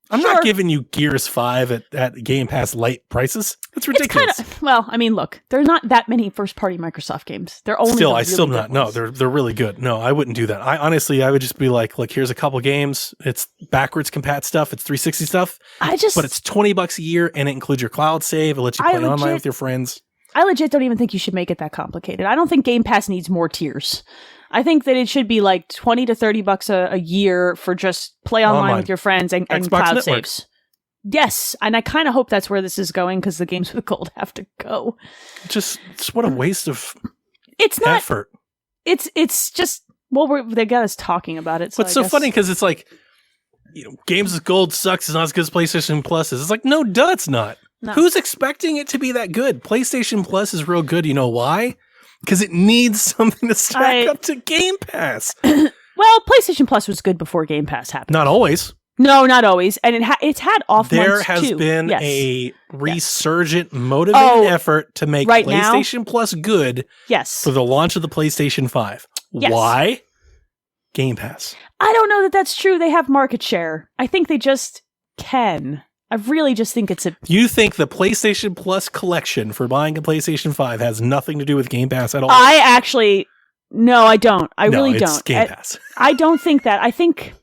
I'm not giving you Gears 5 at Game Pass light prices. That's ridiculous. Look, there's not that many first-party Microsoft games. They're only they're really good. No, I wouldn't do that. I would just be like, look, here's a couple games. It's backwards compat stuff. It's 360 stuff. But it's $20 a year, and it includes your cloud save. It lets you play online with your friends. I legit don't even think you should make it that complicated. I don't think Game Pass needs more tiers. I think that it should be like $20 to $30 a year for just play online with your friends and cloud Network. saves. Yes, and I kind of hope that's where this is going because the games with gold have to go. It's what a waste of effort. It's just they got us talking about it. So What's so funny because it's like, games with gold sucks. It's not as good as PlayStation Plus is. It's like, no, duh, it's not. No. Who's expecting it to be that good? PlayStation Plus is real good. You know why? Because it needs something to stack up to Game Pass. Well, PlayStation Plus was good before Game Pass happened. Not always. No, not always. And it's had off there months has too. been a resurgent, motivated effort to make PlayStation Plus good for the launch of the PlayStation 5. Yes. Why? Game Pass. I don't know that that's true. They have market share. I think they just can. I really just think it's a... You think the PlayStation Plus collection for buying a PlayStation 5 has nothing to do with Game Pass at all? No, I don't. I really don't. Game Pass. I don't think that. I think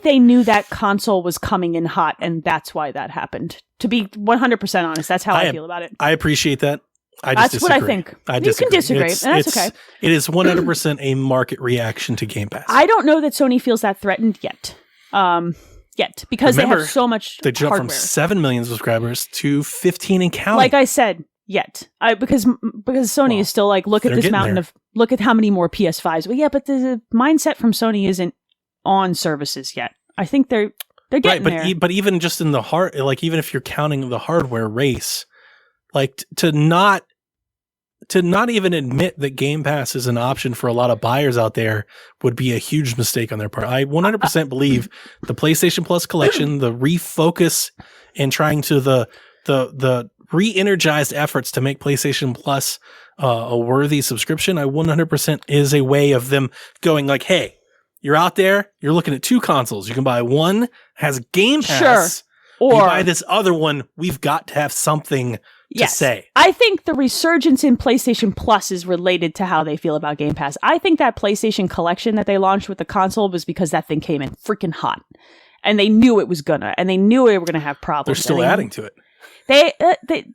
they knew that console was coming in hot, and that's why that happened. To be 100% honest, that's how I feel about it. I appreciate that. That's disagree. What I think. You can disagree, and that's okay. It is 100% a market reaction to Game Pass. I don't know that Sony feels that threatened yet. Because they have so much they jumped hardware. From 7 million subscribers to 15 and counting. Like I said, because Sony is still like, look at this mountain look at how many more PS5s. Well, yeah, but the mindset from Sony isn't on services yet. I think they're getting there. But even just in the even if you're counting the hardware race, like to not even admit that Game Pass is an option for a lot of buyers out there would be a huge mistake on their part. I 100% believe the PlayStation Plus collection, the refocus and trying to the re-energized efforts to make PlayStation Plus a worthy subscription, I 100% is a way of them going like, hey, you're out there, you're looking at 2 consoles. You can buy one, has Game Pass, or you buy this other one, we've got to have something to say. I think the resurgence in PlayStation Plus is related to how they feel about Game Pass. I think that PlayStation collection that they launched with the console was because that thing came in freaking hot. And they knew it was and they knew they were gonna have problems. They're still adding to it. They they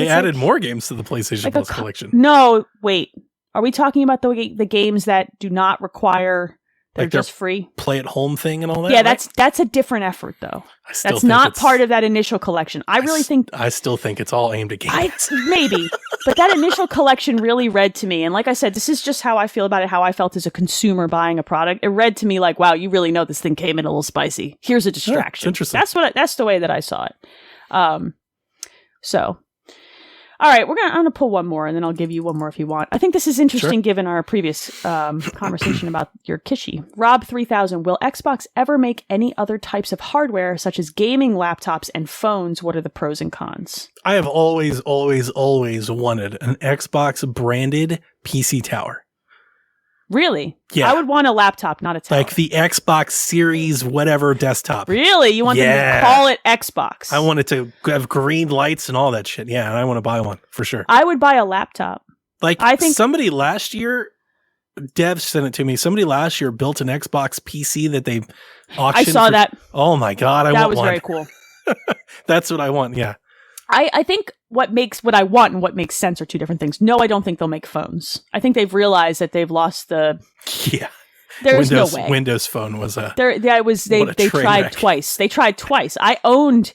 added more games to the PlayStation Plus collection. No, wait. Are we talking about the games that do not require... They're just free. Play at home thing and all that. Yeah, that's a different effort though. That's not part of that initial collection. I still think it's all aimed at games. Maybe, but that initial collection really read to me. And like I said, this is just how I feel about it. How I felt as a consumer buying a product. It read to me like, wow, you really know this thing came in a little spicy. Here's a distraction. Yeah, it's interesting. That's the way that I saw it. So. All right, I'm going to pull one more, and then I'll give you one more if you want. I think this is interesting given our previous conversation about your Kishi. Rob3000, will Xbox ever make any other types of hardware, such as gaming laptops and phones? What are the pros and cons? I have always, always, always wanted an Xbox-branded PC tower. Really? Yeah. I would want a laptop, not a tower. Like the Xbox Series whatever desktop. Really? You want them to call it Xbox? I want it to have green lights and all that shit. Yeah, and I want to buy one for sure. I would buy a laptop. I think somebody last year, Dev sent it to me. Somebody last year built an Xbox PC that they auctioned. I saw that. Oh my God, I want one. That was very cool. That's what I want, yeah. I think what I want and what makes sense are two different things. No, I don't think they'll make phones. I think they've realized that they've lost the... Yeah. There's no way. Windows Phone was a... They tried twice. They tried twice. I owned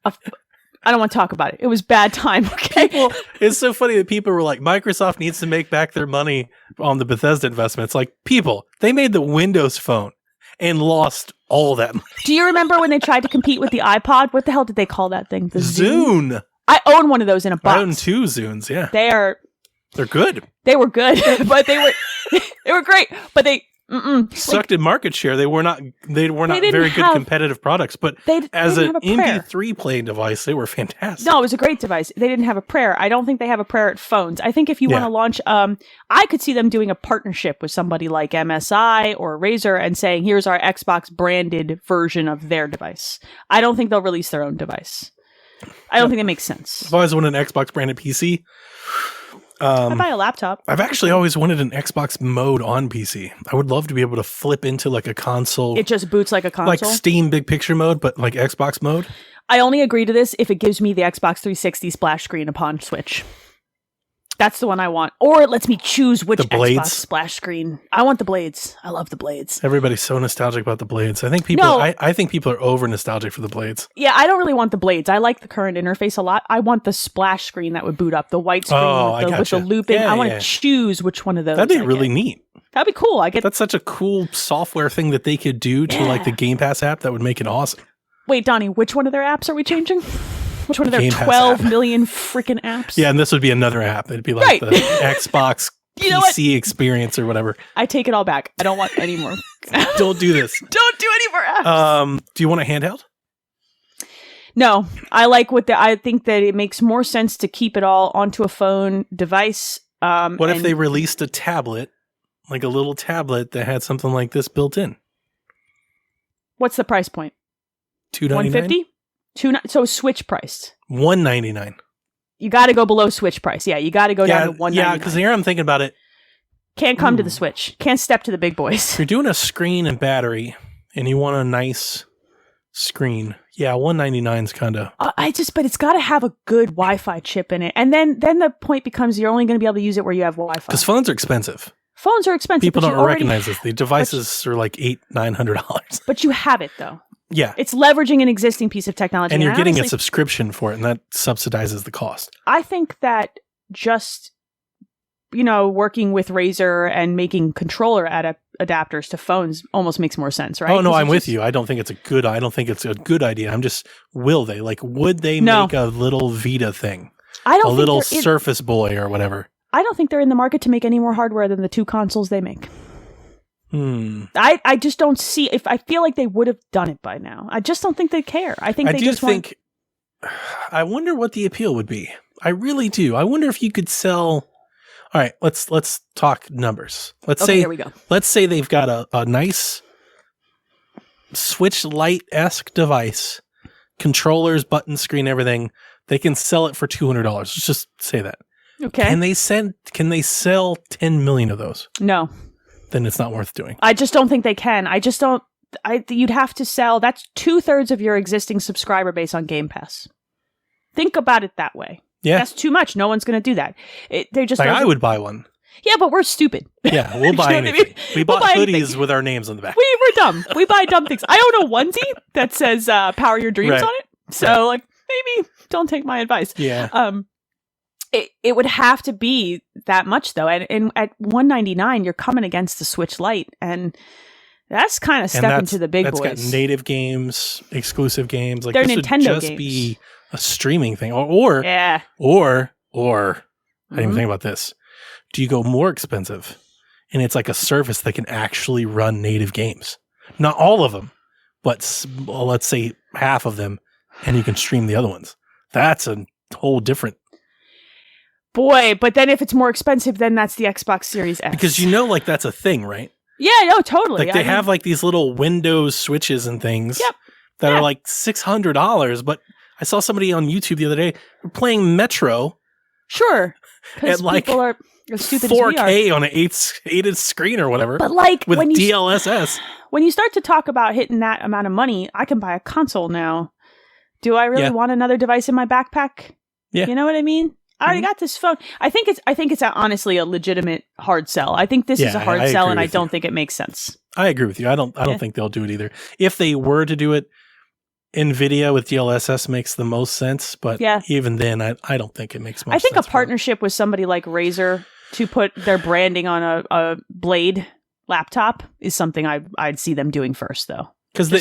a... I don't want to talk about it. It was bad time, okay? It's so funny that people were like, Microsoft needs to make back their money on the Bethesda investment. It's like, they made the Windows Phone and lost all that money. Do you remember when they tried to compete with the iPod? What the hell did they call that thing? The Zune. I own one of those in a box. I own 2 Zunes, yeah. They're good. They were good, but they were great. But sucked in market share. They were not very good competitive products, but as an MP3 playing device, they were fantastic. No, it was a great device. They didn't have a prayer. I don't think they have a prayer at phones. I think if you want to launch, I could see them doing a partnership with somebody like MSI or Razer and saying, here's our Xbox branded version of their device. I don't think they'll release their own device. I don't think that makes sense. I've always wanted an Xbox branded PC. I buy a laptop. I've actually always wanted an Xbox mode on PC. I would love to be able to flip into like a console. It just boots like a console? Like Steam Big Picture mode, but like Xbox mode. I only agree to this if it gives me the Xbox 360 splash screen upon Switch. That's the one I want. Or it lets me choose which Xbox splash screen. I want the blades. I love the blades. Everybody's so nostalgic about the blades. I think people I think people are over nostalgic for the blades. Yeah, I don't really want the blades. I like the current interface a lot. I want the splash screen that would boot up, the white screen with the looping. I want to choose which one of those. That'd be really neat. That'd be cool. That's such a cool software thing that they could do to like the Game Pass app that would make it awesome. Wait, Donnie, which one of their apps are we changing? Which one of their 12 million freaking apps? Yeah, and this would be another app. It'd be like the Xbox PC experience or whatever. I take it all back. I don't want any more. Don't do this. Don't do any more apps. Do you want a handheld? No, I think that it makes more sense to keep it all onto a phone device. What if they released a tablet, like a little tablet that had something like this built in? What's the price point? $299? $150? So Switch priced. $199. You got to go below Switch price. Yeah, you got to go down to $199. Yeah, because here I'm thinking about it. Can't come to the Switch. Can't step to the big boys. If you're doing a screen and battery, and you want a nice screen, yeah, $199 is kind of. But it's got to have a good Wi-Fi chip in it, and then the point becomes you're only going to be able to use it where you have Wi-Fi. Because phones are expensive. Phones are expensive. People don't recognize this. The devices are like $800-900. But you have it though. Yeah. It's leveraging an existing piece of technology. And you're getting a subscription for it, and that subsidizes the cost. I think that just, working with Razer and making controller adapters to phones almost makes more sense, right? Oh, no, I'm with you. I don't think it's a good idea. I'm just, would they make a little Vita thing? A little Surface Boy or whatever. I don't think they're in the market to make any more hardware than the two consoles they make. I just don't see. If I feel like they would have done it by now. I just don't think they care. I wonder what the appeal would be. I really do. I wonder if you could sell. All right, let's talk numbers. Here we go. Let's say they've got a nice Switch Lite-esque device, controllers, button screen, everything. They can sell it for $200. Let's just say that. Okay. Can they sell 10 million of those? No. Then it's not worth doing. I just don't think they can. You'd have to sell, that's 2/3 of your existing subscriber base on Game Pass. Think about it that way. Yeah. That's too much. No one's going to do that. I would buy one. Yeah, but we're stupid. Yeah, we'll buy anything. I mean? We bought hoodies with our names on the back. We're dumb. We buy dumb things. I own a onesie that says Power Your Dreams on it. So maybe don't take my advice. Yeah. It would have to be that much though, and at $199 you're coming against the Switch Lite, and that's kind of stepping to the big boys. That's got native games, exclusive games. Like they're this Nintendo would just games. Be a streaming thing, or I didn't even think about this. Do you go more expensive, and it's like a service that can actually run native games? Not all of them, but let's say half of them, and you can stream the other ones. That's a whole different. Boy, but then if it's more expensive, then that's the Xbox Series S. Because that's a thing, right? Yeah, no, totally. Like they have like these little Windows switches and things that are like $600. But I saw somebody on YouTube the other day playing Metro. Sure. At like people are stupid 4K on an 8-inch screen or whatever. But like with DLSS. When you start to talk about hitting that amount of money, I can buy a console now. Do I really want another device in my backpack? Yeah. You know what I mean? I already got this phone. I think it's honestly a legitimate hard sell. I think this is a hard sell, and I don't think it makes sense. I agree with you. I don't think they'll do it either. If they were to do it, NVIDIA with DLSS makes the most sense, but even then, I don't think it makes much sense. I think a partnership with somebody like Razer to put their branding on a Blade laptop is something I'd see them doing first, though. Because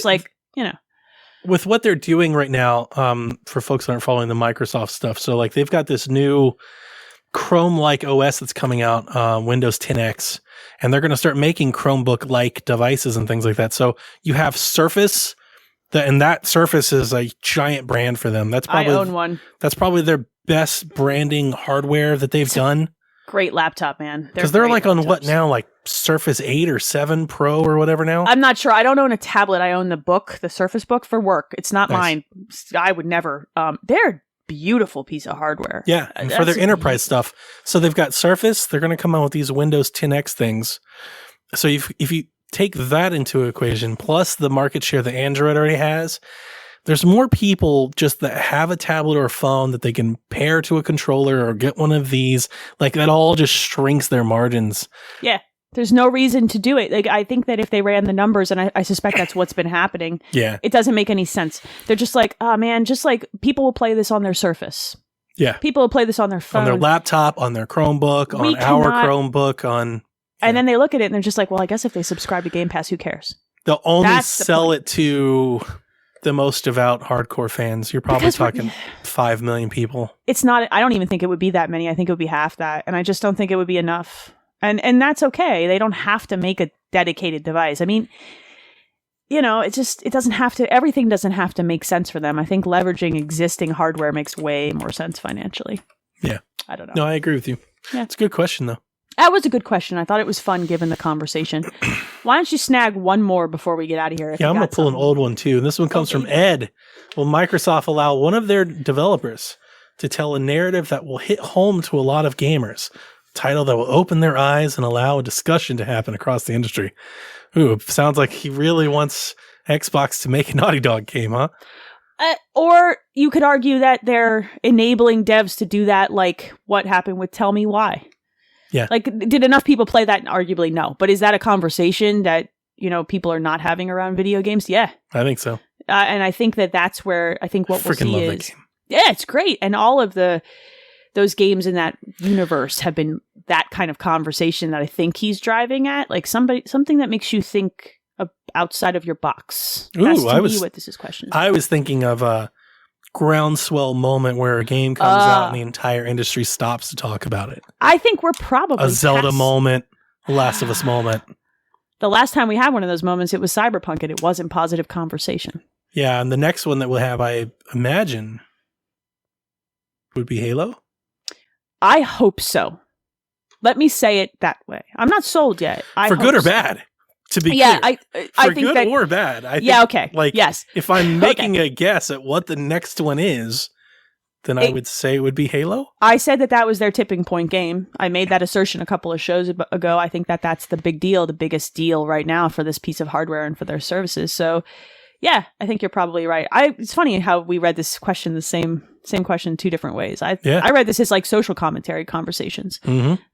with what they're doing right now, for folks that aren't following the Microsoft stuff, so like they've got this new Chrome-like OS that's coming out, Windows 10X, and they're going to start making Chromebook-like devices and things like that. So you have Surface, and that Surface is a giant brand for them. I own one. That's probably their best branding hardware that they've done. Great laptop, man. Because they're like on what now, like Surface 8 or 7 Pro or whatever now? I'm not sure. I don't own a tablet. I own the book, the Surface Book for work. It's not mine. I would never. They're beautiful piece of hardware. Yeah, and for their enterprise stuff. So they've got Surface. They're going to come out with these Windows 10X things. So if you take that into equation, plus the market share that Android already has, there's more people just that have a tablet or a phone that they can pair to a controller or get one of these. Like that all just shrinks their margins. Yeah. There's no reason to do it. Like I think that if they ran the numbers, and I suspect that's what's been happening, it doesn't make any sense. They're just like, oh man, just like people will play this on their Surface. Yeah. People will play this on their phone. On their laptop, on their Chromebook, on our Chromebook, on... And then they look at it and they're just like, well, I guess if they subscribe to Game Pass, who cares? They'll only sell it to the most devout hardcore fans. You're probably talking 5 million people. It's not, I don't even think it would be that many. I think it would be half that. And I just don't think it would be enough. And that's okay. They don't have to make a dedicated device. I mean, you know, it doesn't have to, everything doesn't have to make sense for them. I think leveraging existing hardware makes way more sense financially. Yeah. I don't know. No, I agree with you. Yeah. It's a good question, though. That was a good question. I thought it was fun given the conversation. Why don't you snag one more before we get out of here? Yeah, I'm going to pull an old one, too. And this one comes from Ed. Will Microsoft allow one of their developers to tell a narrative that will hit home to a lot of gamers? Title that will open their eyes and allow a discussion to happen across the industry. Ooh, sounds like he really wants Xbox to make a Naughty Dog game, huh? Or you could argue that they're enabling devs to do that, like what happened with Tell Me Why. Yeah. Like, did enough people play that? Arguably, no. But is that a conversation that, you know, people are not having around video games? Yeah. I think so. And I think that's where I think what we'll see love is... that game. Yeah, it's great. And all of those games in that universe have been that kind of conversation that I think he's driving at. Like something that makes you think outside of your box. That's to me what this is question. I was thinking of a groundswell moment where a game comes out and the entire industry stops to talk about it. I think we're probably a Zelda moment, a Last of Us moment. The last time we had one of those moments, it was Cyberpunk, and it wasn't positive conversation. Yeah, and the next one that we'll have, I imagine, would be Halo. I hope so. Let me say it that way. I'm not sold yet. For good or bad, to be clear. I For think good that, or bad. I think, okay. Like, yes. If I'm making a guess at what the next one is, then I would say it would be Halo. I said that was their tipping point game. I made that assertion a couple of shows ago. I think that's the big deal, the biggest deal right now for this piece of hardware and for their services. So, yeah, I think you're probably right. It's funny how we read this question the same question 2 different ways. I read this as like social commentary conversations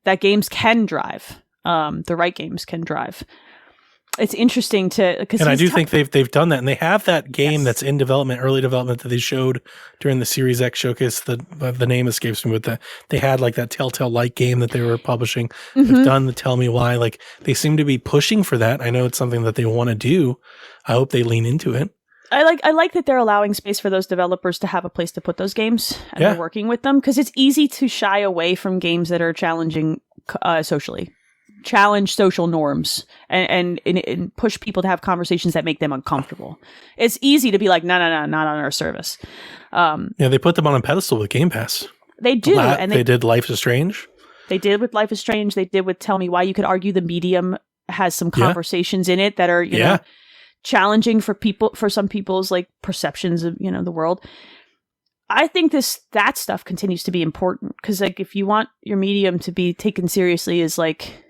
that games can drive. The right games can drive. It's interesting because I do think they've done that, and they have that game that's in development, early development that they showed during the Series X showcase. The name escapes me, but they had like that Telltale-like game that they were publishing. They've done the Tell Me Why. Like they seem to be pushing for that. I know it's something that they want to do. I hope they lean into it. I like that they're allowing space for those developers to have a place to put those games, and they're working with them, because it's easy to shy away from games that are challenging socially. Challenge social norms and push people to have conversations that make them uncomfortable. It's easy to be like, no, not on our service. They put them on a pedestal with Game Pass. They do. And they did Life is Strange. They did with Life is Strange. They did with Tell Me Why. You could argue the medium has some conversations in it that are, you know, challenging for some people's like perceptions of, you know, the world. I think that stuff continues to be important, because like if you want your medium to be taken seriously as like,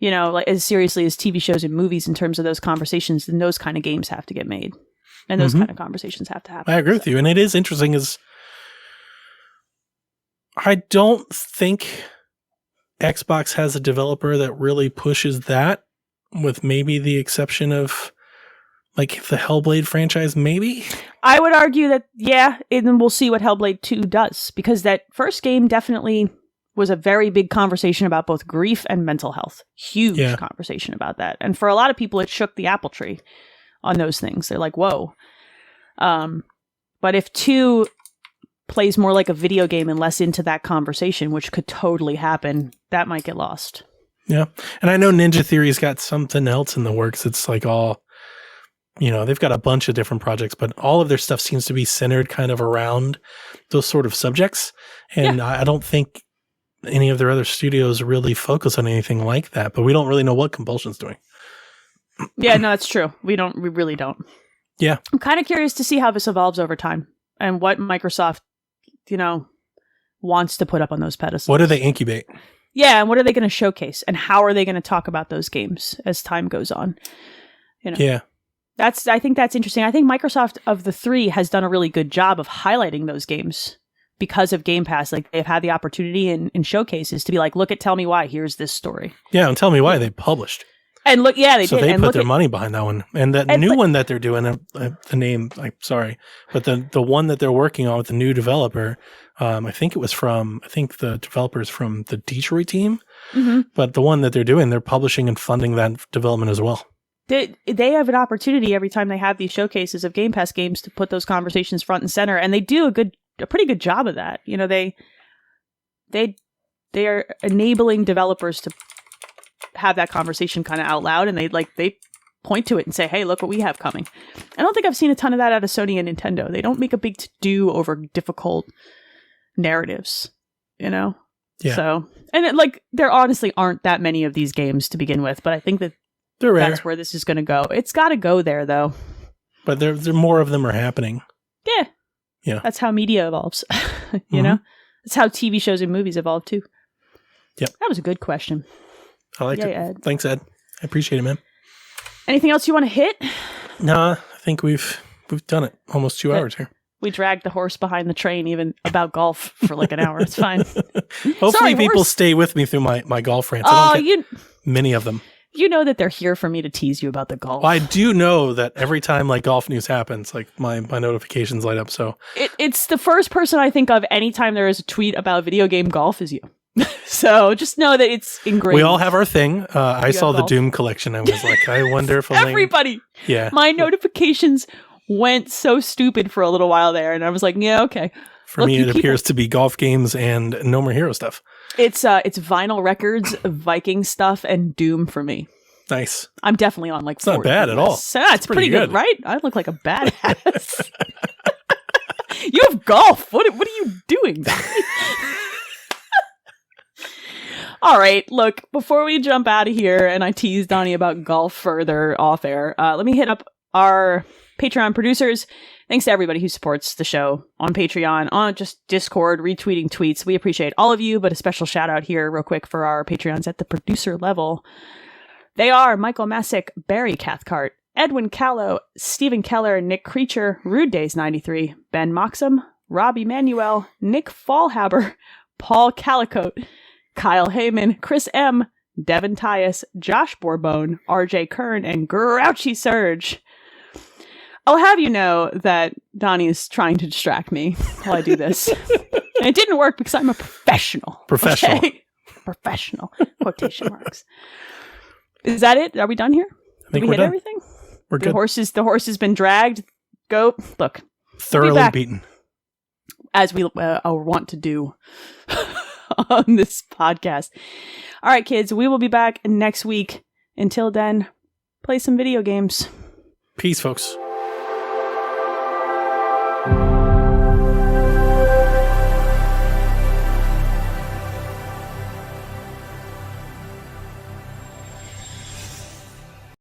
you know, like as seriously as TV shows and movies in terms of those conversations, then those kind of games have to get made. And those kind of conversations have to happen. I agree with you. And it is interesting is I don't think Xbox has a developer that really pushes that, with maybe the exception of like the Hellblade franchise, maybe? I would argue that, and we'll see what Hellblade 2 does, because that first game definitely was a very big conversation about both grief and mental health. Huge conversation about that. And for a lot of people, it shook the apple tree on those things. They're like, whoa. But if 2 plays more like a video game and less into that conversation, which could totally happen, that might get lost. Yeah. And I know Ninja Theory's got something else in the works. It's like all, they've got a bunch of different projects, but all of their stuff seems to be centered kind of around those sort of subjects. And I don't think any of their other studios really focus on anything like that, but we don't really know what Compulsion's doing. Yeah, no, that's true. We really don't. Yeah. I'm kind of curious to see how this evolves over time and what Microsoft, wants to put up on those pedestals. What do they incubate? Yeah, and what are they going to showcase? And how are they going to talk about those games as time goes on? Yeah. I think that's interesting. I think Microsoft, of the three, has done a really good job of highlighting those games because of Game Pass. Like, they've had the opportunity in showcases to be like, look at Tell Me Why, here's this story. Yeah, and Tell Me Why they published. And look, yeah, they so did. So they and put their money behind that one. And that new one that they're doing, the name, sorry, but the one that they're working on with the new developer, I think the developer's from the Detroit team, but the one that they're doing, they're publishing and funding that development as well. They have an opportunity every time they have these showcases of Game Pass games to put those conversations front and center, and they do a pretty good job of that. They are enabling developers to have that conversation kind of out loud, and they point to it and say, hey, look what we have coming. I don't think I've seen a ton of that out of Sony and Nintendo. They don't make a big to-do over difficult narratives, Yeah. So, and there honestly aren't that many of these games to begin with, but I think that they're rare. That's where this is going to go. It's got to go there, though. But there more of them are happening. Yeah. Yeah. That's how media evolves, you know? That's how TV shows and movies evolve, too. Yep. That was a good question. I liked it. Ed. Thanks, Ed. I appreciate it, man. Anything else you want to hit? Nah, I think we've done it. Almost 2 hours here. We dragged the horse behind the train even about golf for like an hour. It's fine. Hopefully people stay with me through my golf rants. I don't get many of them. You know that they're here for me to tease you about the golf. Well, I do know that every time golf news happens, my notifications light up. So it's the first person I think of anytime there is a tweet about video game golf is you. So just know that it's ingrained. We all have our thing. I saw the Doom collection. I was like, I wonder if everybody. Yeah. My notifications went so stupid for a little while there, and I was like, yeah, okay. For me, it appears to be golf games and No More Hero stuff. It's vinyl records, Viking stuff, and Doom for me. Nice. I'm definitely on It's not bad at all. So it's pretty good, right? I look like a badass. You have golf. What are you doing? All right, look, before we jump out of here and I tease Donnie about golf further off air, let me hit up our Patreon producers. Thanks to everybody who supports the show on Patreon, on just Discord, retweeting tweets. We appreciate all of you, but a special shout out here real quick for our Patreons at the producer level. They are Michael Masick, Barry Cathcart, Edwin Callow, Stephen Keller, Nick Creature, Rude Days 93, Ben Moxham, Rob Emanuel, Nick Fallhaber, Paul Calicote, Kyle Heyman, Chris M., Devin Tyus, Josh Bourbon, RJ Kern, and Grouchy Surge. I'll have you know that Donnie is trying to distract me while I do this. And it didn't work because I'm a professional. Professional. Okay? Professional. Quotation marks. Is that it? Are we done here? I think Did we hit done. everything? We're good. The horse has been dragged. Go. Look. Thoroughly beaten. As we want to do on this podcast. All right, kids. We will be back next week. Until then, play some video games. Peace, folks.